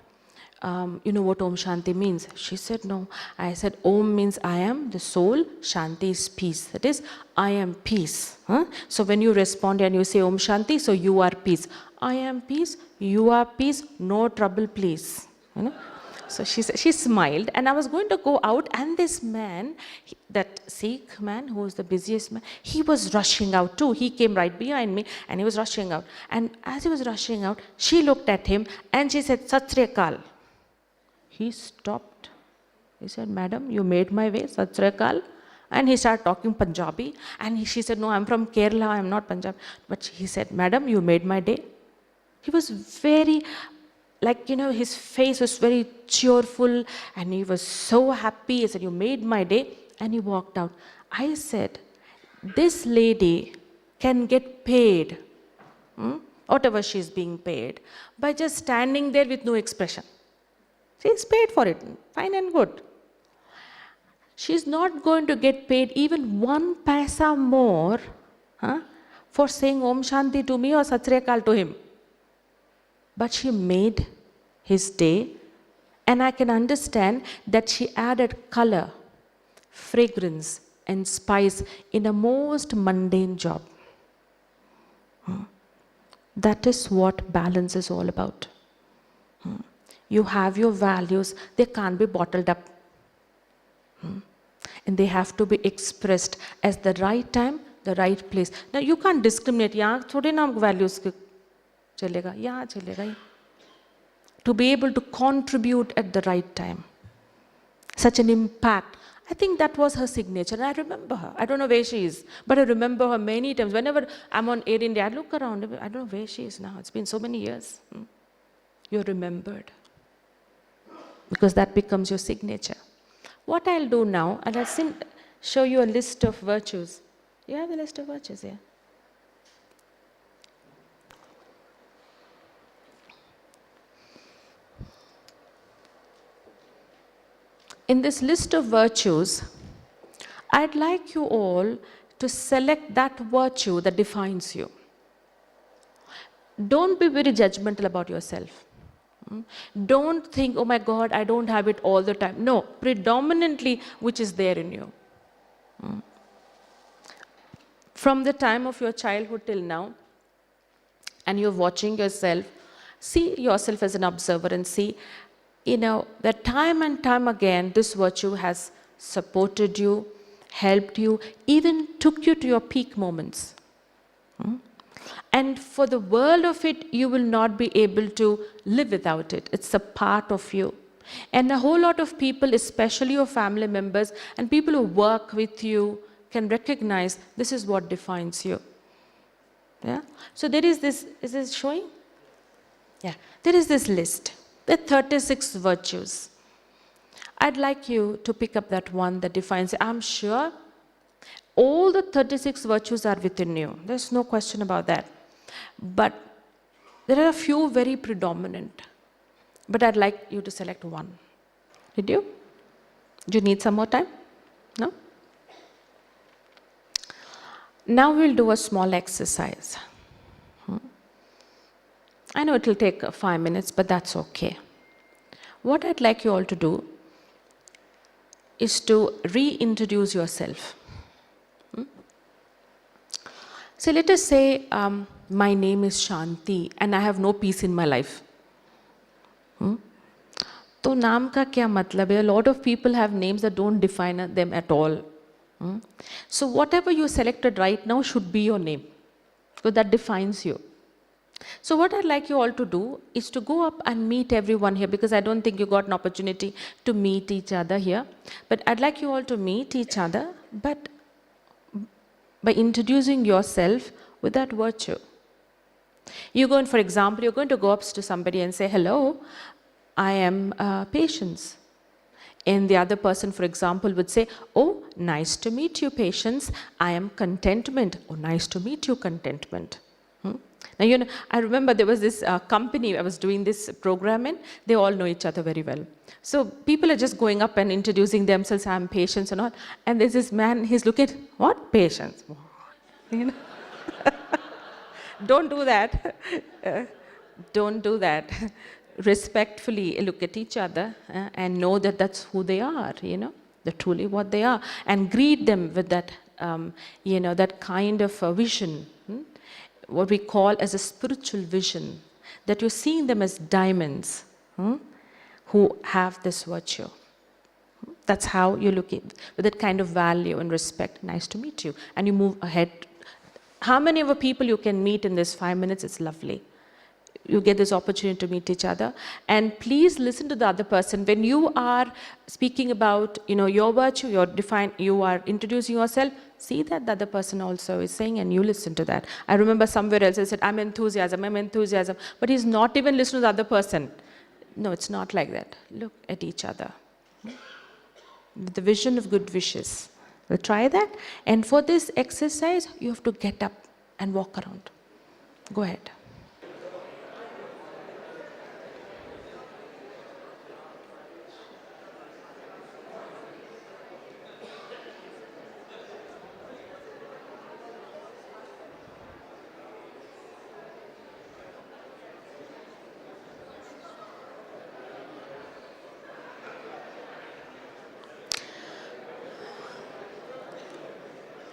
You know what Om Shanti means? She said, no. I said, Om means I am the soul, Shanti is peace. That is, I am peace. So when you respond and you say Om Shanti, so you are peace. I am peace, you are peace, no trouble please. So she smiled, and I was going to go out, and this man, that Sikh man who was the busiest man, he was rushing out too. He came right behind me and he was rushing out. And as he was rushing out, she looked at him and she said, Sat Sri Akal. He stopped. He said, madam, you made my way, Sat Sri Akal. And he started talking Punjabi. And she said, no, I'm from Kerala, I'm not Punjab. But he said, madam, you made my day. He was very, his face was very cheerful and he was so happy. He said, you made my day. And he walked out. I said, this lady can get paid, whatever she's being paid, by just standing there with no expression. She's paid for it, fine and good. She's not going to get paid even 1 paisa more for saying Om Shanti to me or Sat Sri Akal to him. But she made his day, and I can understand that she added color, fragrance, and spice in a most mundane job. That is what balance is all about. You have your values, they can't be bottled up. And they have to be expressed as the right time, the right place. Now you can't discriminate. यहाँ थोड़े ना values चलेगा, यहाँ चलेगा. To be able to contribute at the right time. Such an impact. I think that was her signature, and I remember her. I don't know where she is, but I remember her many times. Whenever I'm on Air India, I look around, I don't know where she is now. It's been so many years. You're remembered. Because that becomes your signature. What I'll do now, and I'll show you a list of virtues. You have the list of virtues here. In this list of virtues, I'd like you all to select that virtue that defines you. Don't be very judgmental about yourself. Don't think, oh my God, I don't have it all the time. No, predominantly which is there in you. From the time of your childhood till now, and you're watching yourself, see yourself as an observer and see, that time and time again, this virtue has supported you, helped you, even took you to your peak moments. And for the world of it, you will not be able to live without it. It's a part of you. And a whole lot of people, especially your family members and people who work with you, can recognize this is what defines you. Yeah? So there is this, is this showing? Yeah, there is this list. There are 36 virtues. I'd like you to pick up that one that defines it. I'm sure all the 36 virtues are within you. There's no question about that. But there are a few very predominant. But I'd like you to select one. Did you? Do you need some more time? No? Now we'll do a small exercise. I know it will take 5 minutes, but that's okay. What I'd like you all to do is to reintroduce yourself. So let us say, my name is Shanti and I have no peace in my life. तो नाम का क्या मतलब है? A lot of people have names that don't define them at all. So whatever you selected right now should be your name, because that defines you. So what I'd like you all to do is to go up and meet everyone here, because I don't think you got an opportunity to meet each other here. But I'd like you all to meet each other, but by introducing yourself with that virtue. You're going, for example, you're going to go up to somebody and say, hello, I am Patience. And the other person, for example, would say, oh, nice to meet you, Patience. I am Contentment. Oh, nice to meet you, Contentment. Now, I remember there was this company I was doing this program in. They all know each other very well. So people are just going up and introducing themselves, I'm Patience and all. And there's this man, he's looking at, what? Patience? Don't do that. Don't do that. Respectfully look at each other and know that that's who they are, they're truly what they are. And greet them with that, that kind of vision. What we call as a spiritual vision, that you're seeing them as diamonds who have this virtue. That's how you're looking, with that kind of value and respect. Nice to meet you. And you move ahead. How many of the people you can meet in this 5 minutes? It's lovely. You get this opportunity to meet each other. And please listen to the other person. When you are speaking about, your virtue, you are introducing yourself, see that the other person also is saying, and you listen to that. I remember somewhere else I said, I'm enthusiasm, but he's not even listening to the other person. No, it's not like that. Look at each other. With the vision of good wishes. We'll try that. And for this exercise, you have to get up and walk around. Go ahead.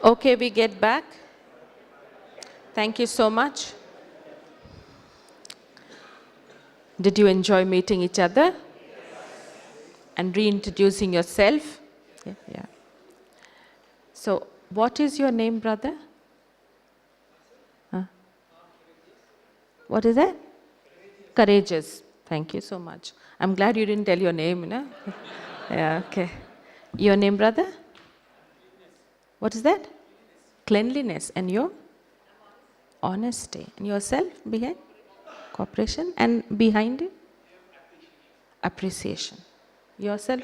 Okay, we get back. Thank you so much. Did you enjoy meeting each other? And reintroducing yourself? Yeah. So, what is your name, brother? Huh? What is that? Courageous. Thank you so much. I'm glad you didn't tell your name, no? Yeah, okay. Your name, brother? What is that? Cleanliness. And your? Honesty. And yourself behind? Cooperation. And behind it? Appreciation. Yourself?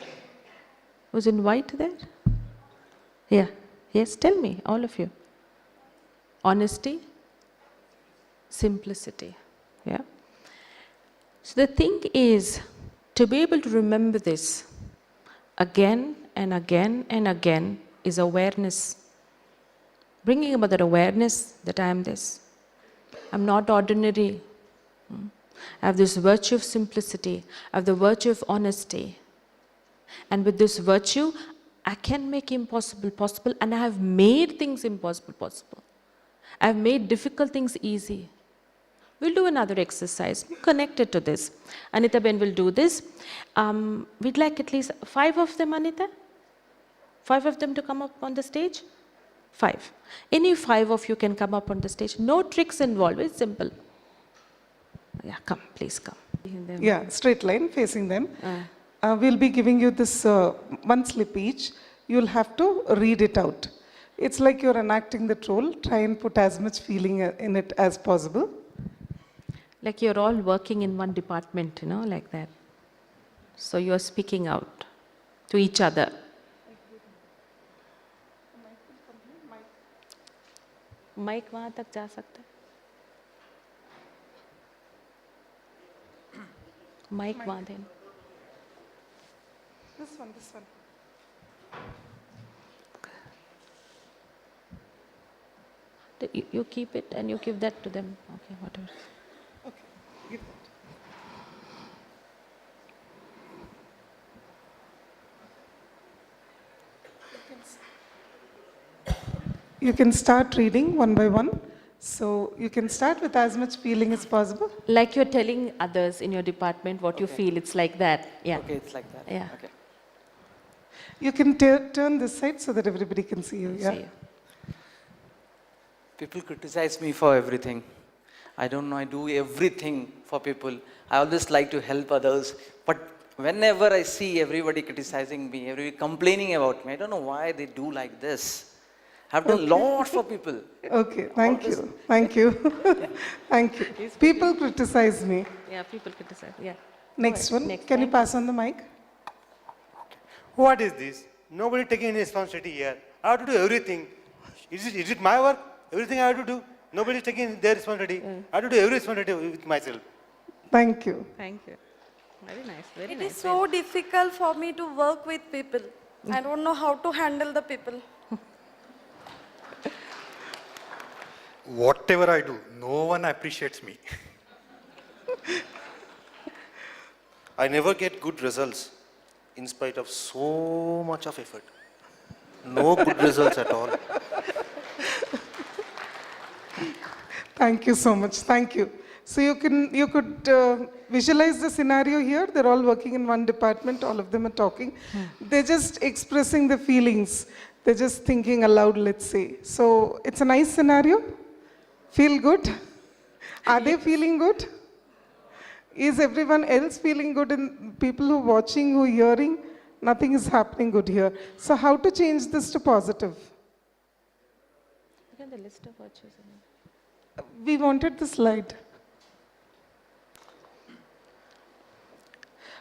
Who's in white there? Yeah. Yes, tell me, all of you. Honesty, simplicity. Yeah. So the thing is, to be able to remember this again and again and again is awareness. Bringing about that awareness that I am this. I'm not ordinary. I have this virtue of simplicity. I have the virtue of honesty. And with this virtue, I can make impossible possible, and I have made things impossible possible. I have made difficult things easy. We'll do another exercise connected to this. Anita Ben will do this. We'd like at least 5 of them, Anita? 5 of them to come up on the stage? 5. Any 5 of you can come up on the stage. No tricks involved, it's simple. Yeah, come, please come. Yeah, straight line facing them. We'll be giving you this one slip each. You'll have to read it out. It's like you're enacting the role. Try and put as much feeling in it as possible. Like you're all working in one department, you know, like that. So you're speaking out to each other. Mic वहाँ तक जा सकता है? Mic वहाँ देना. This one. You keep it and you give that to them. Okay, whatever. Okay, give that. You can start reading one by one. So you can start with as much feeling as possible. Like you're telling others in your department what you feel, it's like that. Yeah. Okay, it's like that. Yeah. Okay. You can turn this side so that everybody can see you. Yeah. See you. People criticize me for everything. I don't know, I do everything for people. I always like to help others. But whenever I see everybody criticizing me, everybody complaining about me, I don't know why they do like this. I've done a lot for people. Okay, thank you. Thank you. Thank you. People criticize me. Yeah, people criticize. Yeah. Next one. Next Can you time. pass on the mic? What is this? Nobody taking any responsibility here. I have to do everything. Is it my work? Everything I have to do? Nobody is taking their responsibility. I have to do every responsibility with myself. Thank you. Thank you. Very nice. Very It nice. is so difficult for me to work with people. I don't know how to handle the people. Whatever I do, no one appreciates me. I never get good results in spite of so much of effort. No good results at all. Thank you so much. Thank you. So you could visualize the scenario here. They're all working in one department. All of them are talking. They're just expressing the feelings. They're just thinking aloud, let's say. So it's a nice scenario. Feel good? Are they feeling good? Is everyone else feeling good? And people who are watching, who are hearing, nothing is happening good here. So how to change this to positive? Look at the list of virtues. We wanted the slide.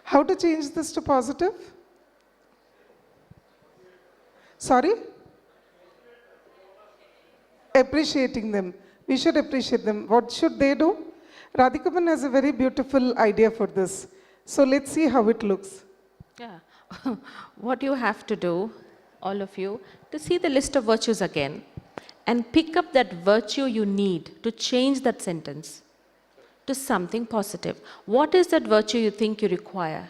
How to change this to positive? Sorry? Appreciating them. We should appreciate them. What should they do? Radhika has a very beautiful idea for this. So let's see how it looks. Yeah. What you have to do, all of you, to see the list of virtues again and pick up that virtue you need to change that sentence to something positive. What is that virtue you think you require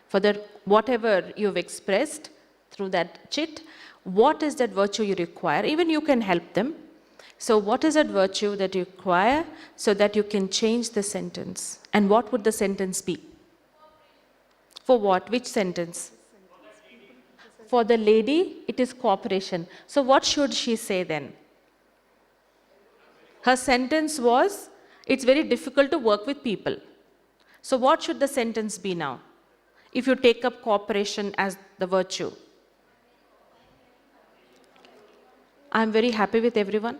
for that whatever you've expressed through that chit? What is that virtue you require? Even you can help them So what is that virtue that you acquire so that you can change the sentence? And what would the sentence be? For what? Which sentence? For the lady, it is cooperation. So what should she say then? Her sentence was, it's very difficult to work with people. So what should the sentence be now? If you take up cooperation as the virtue. I'm very happy with everyone.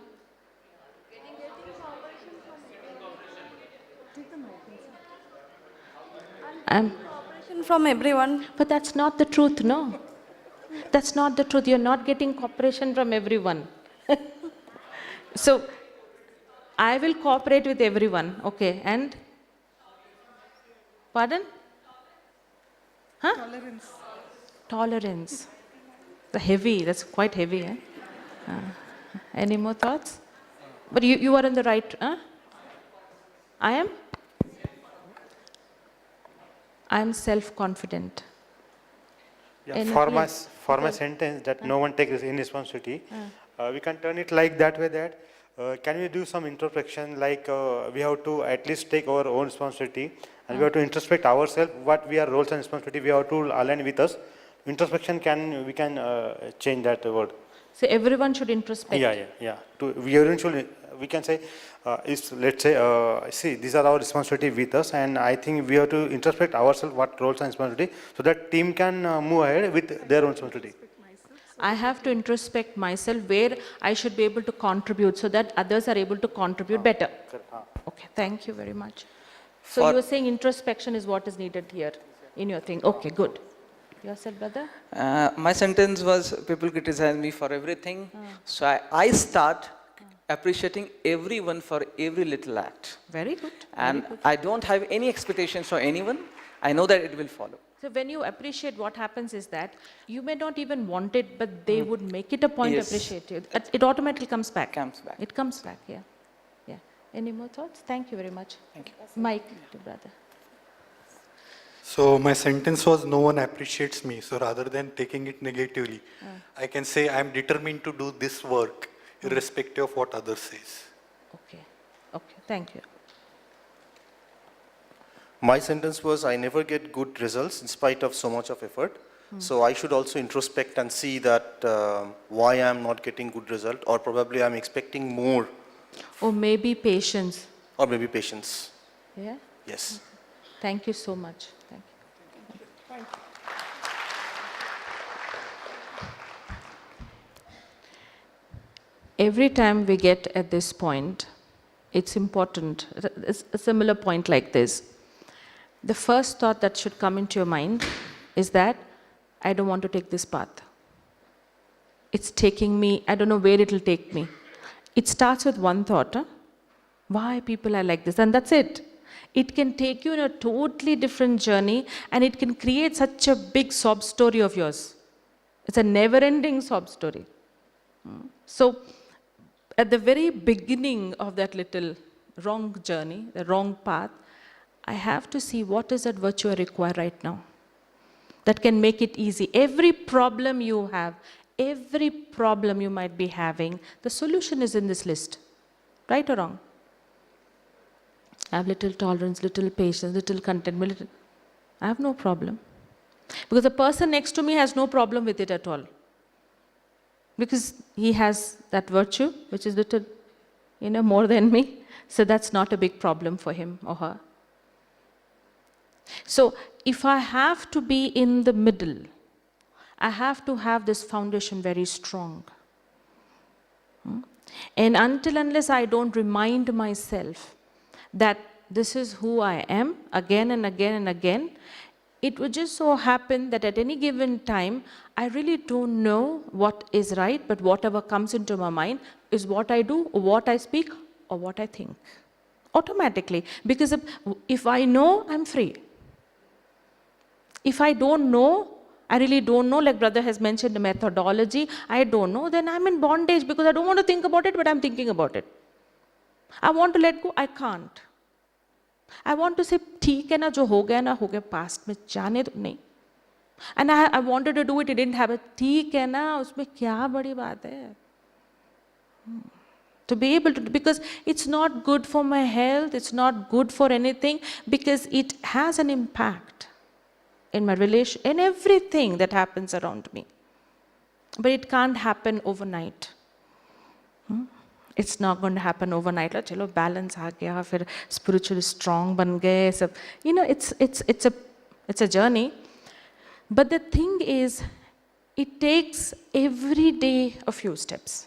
Cooperation from everyone. But that's not the truth, no? That's not the truth. You're not getting cooperation from everyone. So, I will cooperate with everyone, okay, and? Pardon? Huh? Tolerance. Tolerance. Heavy, that's quite heavy, eh? Any more thoughts? But you are in the right, huh? I am? I am self-confident. Yeah, Any- for yes. my sentence that no one takes any responsibility, we can turn it like that way that can we do some introspection, like we have to at least take our own responsibility and we have to introspect ourselves, what we are roles and responsibility we have to align with us. Introspection we can change that word. So everyone should introspect. Yeah. We can say, let's say, see, these are our responsibility with us, and I think we have to introspect ourselves, what roles and responsibility, so that team can move ahead with their own responsibility. I have to introspect myself where I should be able to contribute so that others are able to contribute better. Okay, thank you very much. So For- you were saying introspection is what is needed here in your thing. Okay, good. Yourself, brother? My sentence was, people criticize me for everything, so I start appreciating everyone for every little act. Very good. And I don't have any expectations for anyone. I know that it will follow. So when you appreciate, what happens is that you may not even want it, but they would make it a point Yes. to appreciate you. It automatically comes back. Comes back. It comes back, yeah. Yeah. Any more thoughts? Thank you very much. Thank you. Mike, to brother. So my sentence was, no one appreciates me. So rather than taking it negatively, I can say I'm determined to do this work irrespective of what others says. Okay. Okay, thank you. My sentence was, I never get good results in spite of so much of effort. So I should also introspect and see that why I'm not getting good result, or probably I'm expecting more, Or maybe patience. or maybe patience. Yeah? Yes. Thank you so much. Thank you. Every time we get at this point, it's important, it's a similar point like this. The first thought that should come into your mind is that I don't want to take this path. It's taking me, I don't know where it'll take me. It starts with one thought, huh? Why people are like this, and that's it. It can take you in a totally different journey, and it can create such a big sob story of yours. It's a never-ending sob story. So, at the very beginning of that little wrong journey, the wrong path, I have to see what is that virtue I require right now that can make it easy. Every problem you have, every problem you might be having, the solution is in this list. Right or wrong? I have little tolerance, little patience, little contentment. I have no problem. Because the person next to me has no problem with it at all. Because he has that virtue, which is little, more than me. So that's not a big problem for him or her. So if I have to be in the middle, I have to have this foundation very strong. And unless I don't remind myself that this is who I am again and again and again, it would just so happen that at any given time, I really don't know what is right, but whatever comes into my mind is what I do, or what I speak, or what I think. Automatically. Because if I know, I'm free. If I don't know, I really don't know, like brother has mentioned the methodology, I don't know, then I'm in bondage because I don't want to think about it, but I'm thinking about it. I want to let go, I can't. I want to say, ठीक है ना, जो हो गया past में, जाने दो, नहीं. And I wanted to do it, it didn't happen. ठीक है ना, उसमें क्या बड़ी बात है? to be able to, because it's not good for my health, it's not good for anything, because it has an impact in my relation, in everything that happens around me. But it can't happen overnight. It's not going to happen overnight. Like, chalo, balance aa gaya, fir spiritually strong ban gaye, sab. You know, it's a journey. But the thing is, it takes every day a few steps.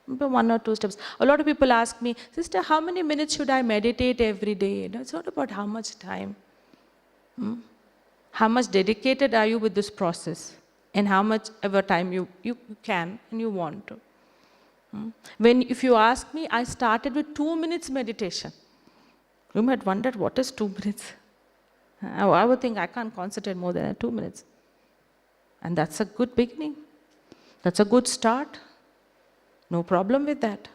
1 or 2 steps. A lot of people ask me, sister, how many minutes should I meditate every day? You know, it's not about how much time. How much dedicated are you with this process? And how much ever time you can and you want to. If you ask me, I started with 2 minutes meditation. You might wonder, what is 2 minutes? I would think I can't concentrate more than 2 minutes. And that's a good beginning. That's a good start. No problem with that.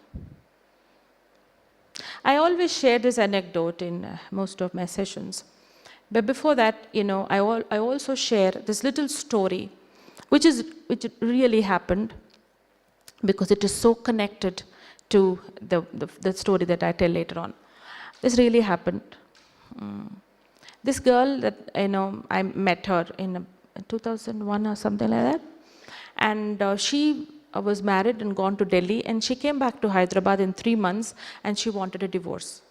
I always share this anecdote in most of my sessions. But before that, you know, I also share this little story, which really happened, because it is so connected to the story that I tell later on. This really happened. This girl that, you know, I met her in 2001 or something like that. And she was married and gone to Delhi, and she came back to Hyderabad in 3 months, and she wanted a divorce.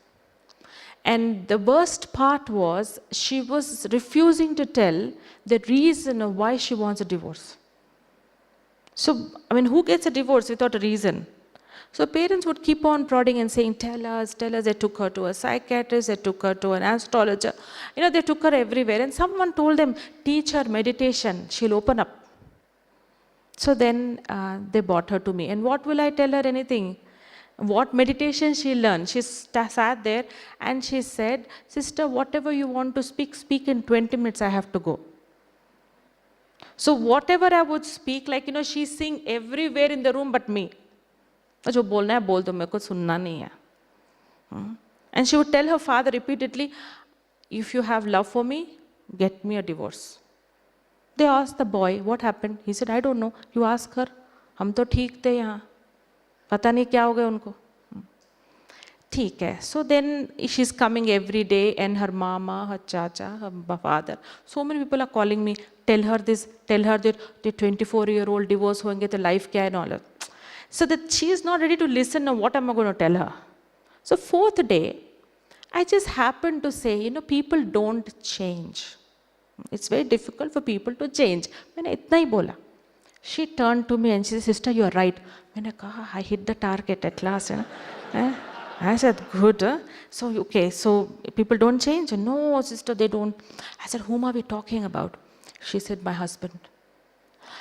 And the worst part was, she was refusing to tell the reason of why she wants a divorce. So, I mean, who gets a divorce without a reason? So parents would keep on prodding and saying, tell us. They took her to a psychiatrist, they took her to an astrologer. You know, they took her everywhere. And someone told them, teach her meditation, she'll open up. So then they brought her to me. And what will I tell her anything? What meditation she learned? She sat there and she said, sister, whatever you want to speak, speak in 20 minutes, I have to go. So whatever I would speak, like, you know, she's singing everywhere in the room but me. जो बोलना है बोल दो, मेरे को सुनना नहीं है. And she would tell her father repeatedly, if you have love for me, get me a divorce. They asked the boy, what happened? He said, I don't know. You ask her. हम तो ठीक थे यहाँ. पता नहीं क्या हो गया उनको. ठीक है. So then she's coming every day, and her mama, her chacha, her father. So many people are calling me, tell her this, tell her that the 24-year-old divorce होंगे तो life क्या है and all that. So that she is not ready to listen. Now what am I going to tell her? So 4th day, I just happened to say, you know, people don't change. It's very difficult for people to change. मैंने इतना ही बोला. She turned to me and she said, sister, you are right. मैंने कहा, I hit the target at last. I said, good. So, okay, so people don't change? No, sister, they don't. I said, whom are we talking about? She said, my husband.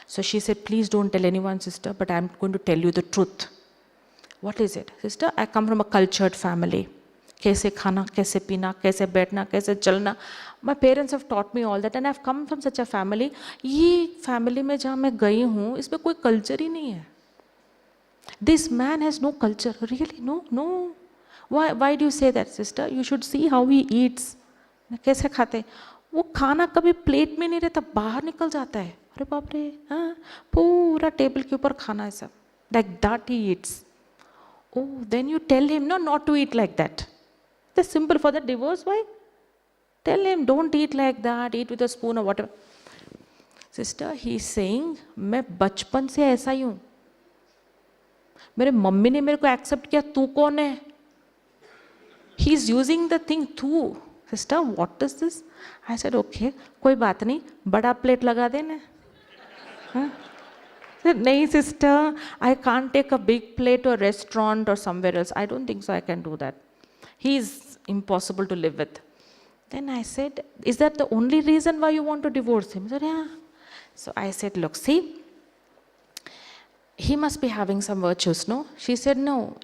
So she said, please don't tell anyone, sister, but I'm going to tell you the truth. What is it? Sister, I come from a cultured family. कैसे खाना, कैसे पीना, कैसे बैठना, कैसे चलना. My parents have taught me all that, and I've come from such a family. ये family में जहाँ मैं गई हूँ, इसमें कोई culture ही नहीं है. This man has no culture. Really? No. Why do you say that, sister? You should see how he eats. कैसे खाते? वो खाना कभी प्लेट में नहीं रहता, बाहर निकल जाता है. अरे बाप रे, हाँ, पूरा टेबल के ऊपर खाना है सब. Like that he eats. Oh, then you tell him not to eat like that. That's simple. For the divorce, why? Tell him, don't eat like that, eat with a spoon or whatever. Sister, he's saying, मैं बचपन से ऐसा ही हूँ. मेरे mummy ने मेरे को accept किया, तू कौन है? He's using the thing तू. Sister, what is this? I said, okay, कोई बात नहीं, बड़ा प्लेट लगा देना. Said, nahi sister, I can't take a big plate to a restaurant or somewhere else. I don't think so I can do that. He's impossible to live with. Then I said, is that the only reason why you want to divorce him? He said, yeah. So I said, look, see, he must be having some virtues, no? She said, no,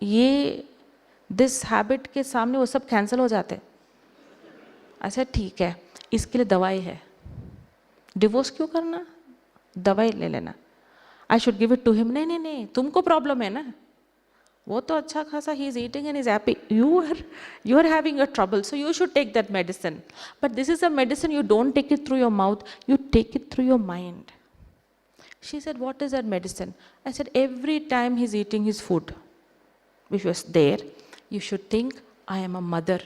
this habit के सामने वो सब cancel हो जाते. I said, ठीक है, इसके लिए दवाई है. Divorce क्यों करना? दवाई ले लेना. I should give it to him. नहीं, तुमको problem है ना? वो तो अच्छा खासा he is eating and is happy. You are having a trouble, so you should take that medicine. But this is a medicine, you don't take it through your mouth, you take it through your mind. She said, what is that medicine? I said, every time he's eating his food, which was there, you should think, I am a mother.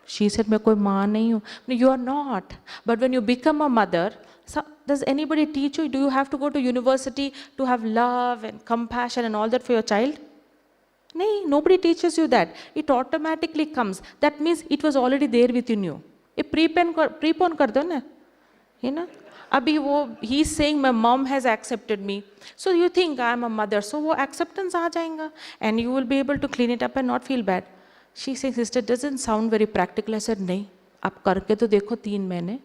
She said, मैं कोई माँ नहीं हूँ. No, you are not. But when you become a mother, does anybody teach you? Do you have to go to university to have love and compassion and all that for your child? No, nobody teaches you that. It automatically comes. That means it was already there within you. ये prepone कर दो ना, you know. अभी वो he is saying my mom has accepted me, so you think I am a mother, so वो acceptance आ जाएगा, and you will be able to clean it up and not feel bad. She says, sister, doesn't sound very practical. I said, नहीं, आप करके तो देखो 3 महीने.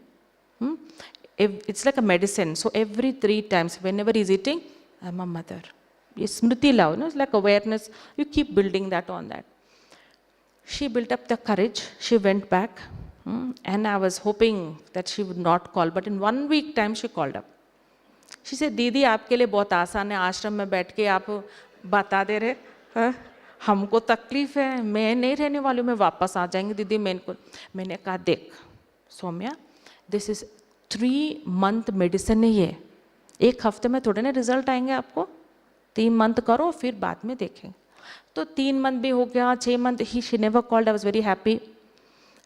It's like a medicine. So every 3 times, whenever he's eating, I'm a mother. It's smriti lao, no? It's like awareness. You keep building that on that. She built up the courage. She went back. And I was hoping that she would not call. But in 1 week time, she called up. She said, दीदी आपके लिए बहुत आसान है, आश्रम में बैठ के आप बता दे रहे, हमको तकलीफ है, मैं नहीं रहने वाली हूँ, मैं वापस आ जाएंगे दीदी. मैंने कहा देख Soumya, this is 3 month medicine है ये, 1 हफ्ते में थोड़े ना रिजल्ट आएंगे आपको, 3 month करो फिर बाद में देखेंगे. तो 3 month भी हो गया, 6 month. She never called. I was very happy.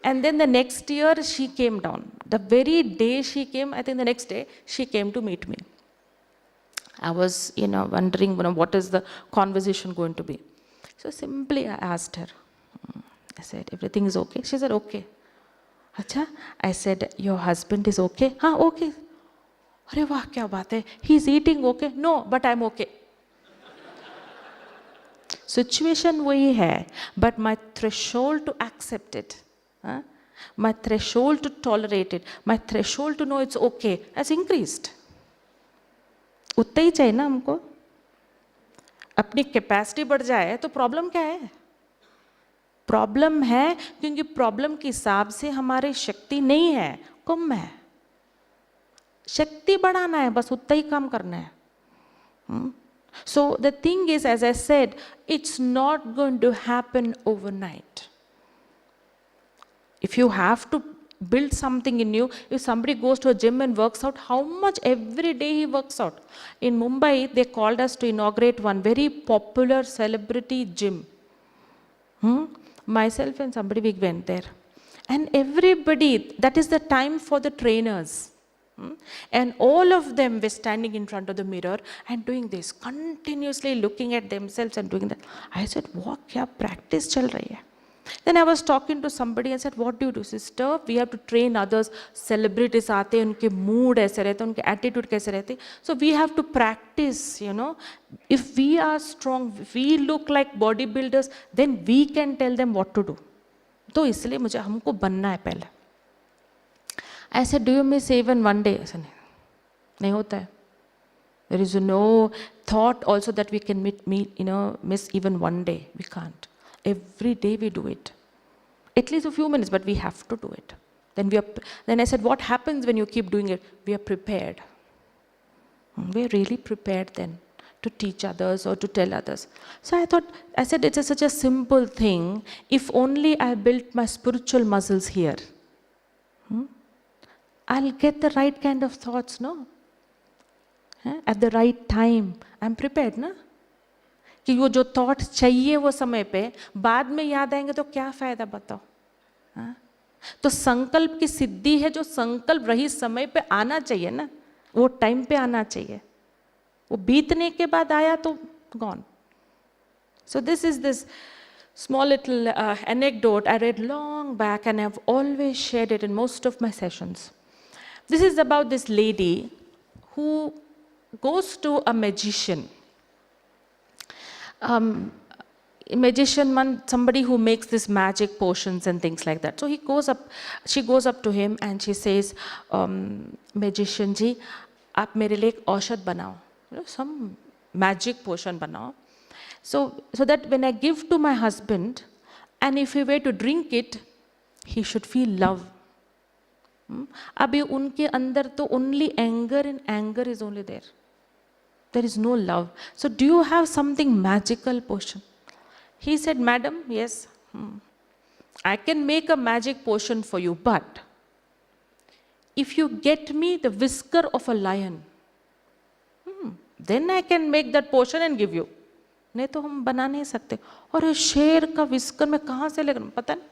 And then the next year she came down. The very day she came, I think the next day she came to meet me. I was, wondering, what is the conversation going to be. So simply I asked her. I said, everything is okay? She said, okay. Acha? I said, your husband is okay? हाँ, okay. अरे वाह क्या बात है. He is eating okay? No, but I'm okay. Situation वही है, but my threshold to accept it, my threshold to tolerate it, my threshold to know it's okay has increased. उतना ही चाहिए ना हमको. अपनी कैपेसिटी बढ़ जाए तो प्रॉब्लम क्या है? प्रॉब्लम है क्योंकि प्रॉब्लम के हिसाब से हमारी शक्ति नहीं है, कम है. शक्ति बढ़ाना है, बस उतना ही काम करना है. So the thing is, as I said, it's not going to happen overnight. If you have to build something in you, if somebody goes to a gym and works out, how much every day he works out? In Mumbai, they called us to inaugurate one very popular celebrity gym. Myself and somebody, we went there. And everybody, that is the time for the trainers. And all of them were standing in front of the mirror and doing this, continuously looking at themselves and doing that. I said, what kya practice chal rahi hai? Then I was talking to somebody and said, what do you do, sister? We have to train others. Celebrities aate, unke mood aise rehte, unke attitude kaise rehte. So we have to practice, If we are strong, if we look like bodybuilders, then we can tell them what to do. तो इसलिए मुझे हमको बनना है पहले. I said, do you miss even one day? ऐसा नहीं होता है. There is no thought also that we can miss even one day. We can't. Every day we do it. At least a few minutes, but we have to do it. Then I said, what happens when you keep doing it? We are prepared. We are really prepared then to teach others or to tell others. So I said, it's such a simple thing. If only I built my spiritual muscles here, I'll get the right kind of thoughts, no? At the right time. I'm prepared, na? कि वो जो thought चाहिए वो समय पे बाद में याद आएंगे तो क्या फायदा बताओ. तो संकल्प की सिद्धि है जो संकल्प रही समय पे आना चाहिए ना, वो टाइम पे आना चाहिए. वो बीतने के बाद आया तो gone. So this is this small little anecdote I read long back and I've always shared it in most of my sessions. This is about this lady who goes to a magician. Magician, somebody who makes this magic potions and things like that. So she goes up to him and she says, magician ji, आप मेरे लिए एक औषध बनाओ, some magic potion बनाओ. So that when I give to my husband, and if he were to drink it, he should feel love. अभी उनके अंदर तो only anger, and anger is only there. There is no love. So do you have something magical potion? He said, madam, yes, I can make a magic potion for you, but if you get me the whisker of a lion, then I can make that potion and give you. नहीं तो हम बना नहीं सकते। और ये शेर का विस्कर मैं कहाँ से लेकर, पता नहीं,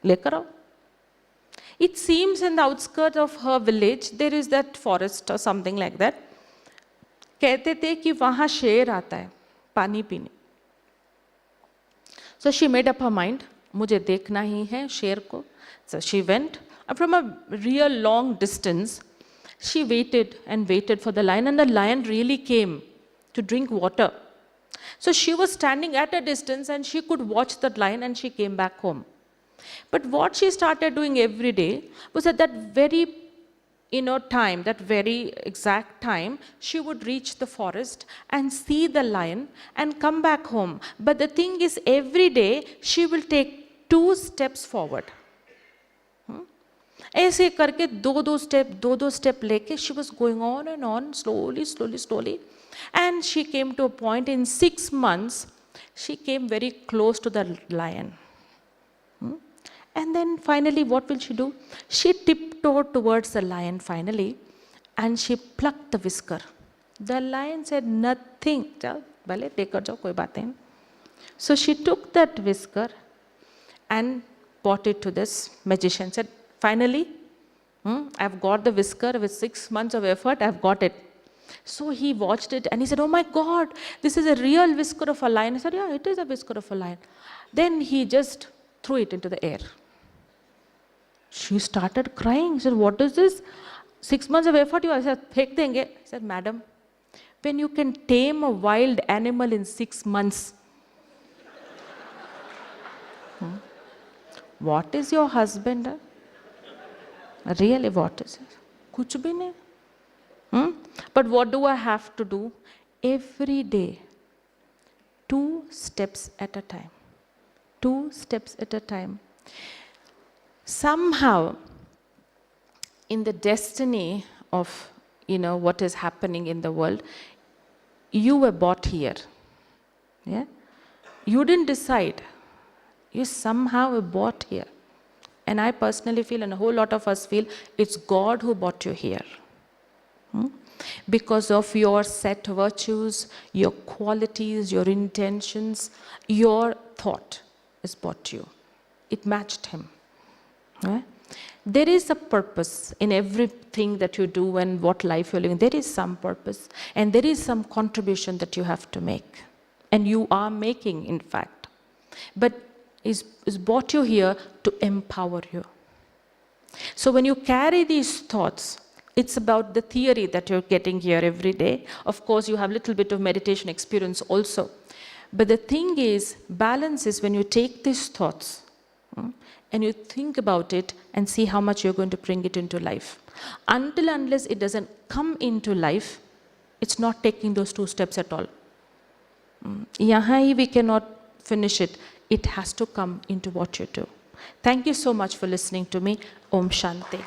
लेकर आओ। It seems in the outskirts of her village there is that forest or something like that. कहते थे कि वहाँ शेर आता है पानी पीने। So she made up her mind, मुझे देखना ही है शेर को। So she went, and from a real long distance, she waited and waited for the lion, and the lion really came to drink water. So she was standing at a distance and she could watch that lion, and she came back home. But what she started doing every day was at that very time, that very exact time, she would reach the forest and see the lion and come back home. But the thing is, every day she will take 2 steps forward. ऐसे करके दो step लेके she was going on and on, slowly. And she came to a point in 6 months, she came very close to the lion. And then finally, what will she do? She tiptoed towards the lion finally, and she plucked the whisker. The lion said nothing. Chal, bhale, lekar jao, koi baat nahi. So she took that whisker and brought it to this magician. Said, finally, I've got the whisker with 6 months of effort, I've got it. So he watched it and he said, oh my God, this is a real whisker of a lion. I said, yeah, it is a whisker of a lion. Then he just threw it into the air. She started crying. She said, what is this? 6 months of effort, I said, phek denge. I said, madam, when you can tame a wild animal in 6 months, what is your husband? Really, what is it? Kuch bhi nahi. But what do I have to do? Every day, 2 steps at a time. 2 steps at a time. Somehow, in the destiny of what is happening in the world, you were brought here. Yeah? You didn't decide. You somehow were brought here. And I personally feel, and a whole lot of us feel, it's God who brought you here. Because of your set virtues, your qualities, your intentions, your thought has brought you. It matched him. Right? There is a purpose in everything that you do and what life you're living. There is some purpose and there is some contribution that you have to make. And you are making, in fact. But is brought you here to empower you. So when you carry these thoughts, it's about the theory that you're getting here every day. Of course, you have a little bit of meditation experience also. But the thing is, balance is when you take these thoughts and you think about it and see how much you're going to bring it into life. Unless it doesn't come into life, it's not taking those 2 steps at all. Yahan hi we cannot finish it. It has to come into what you do. Thank you so much for listening to me. Om Shanti.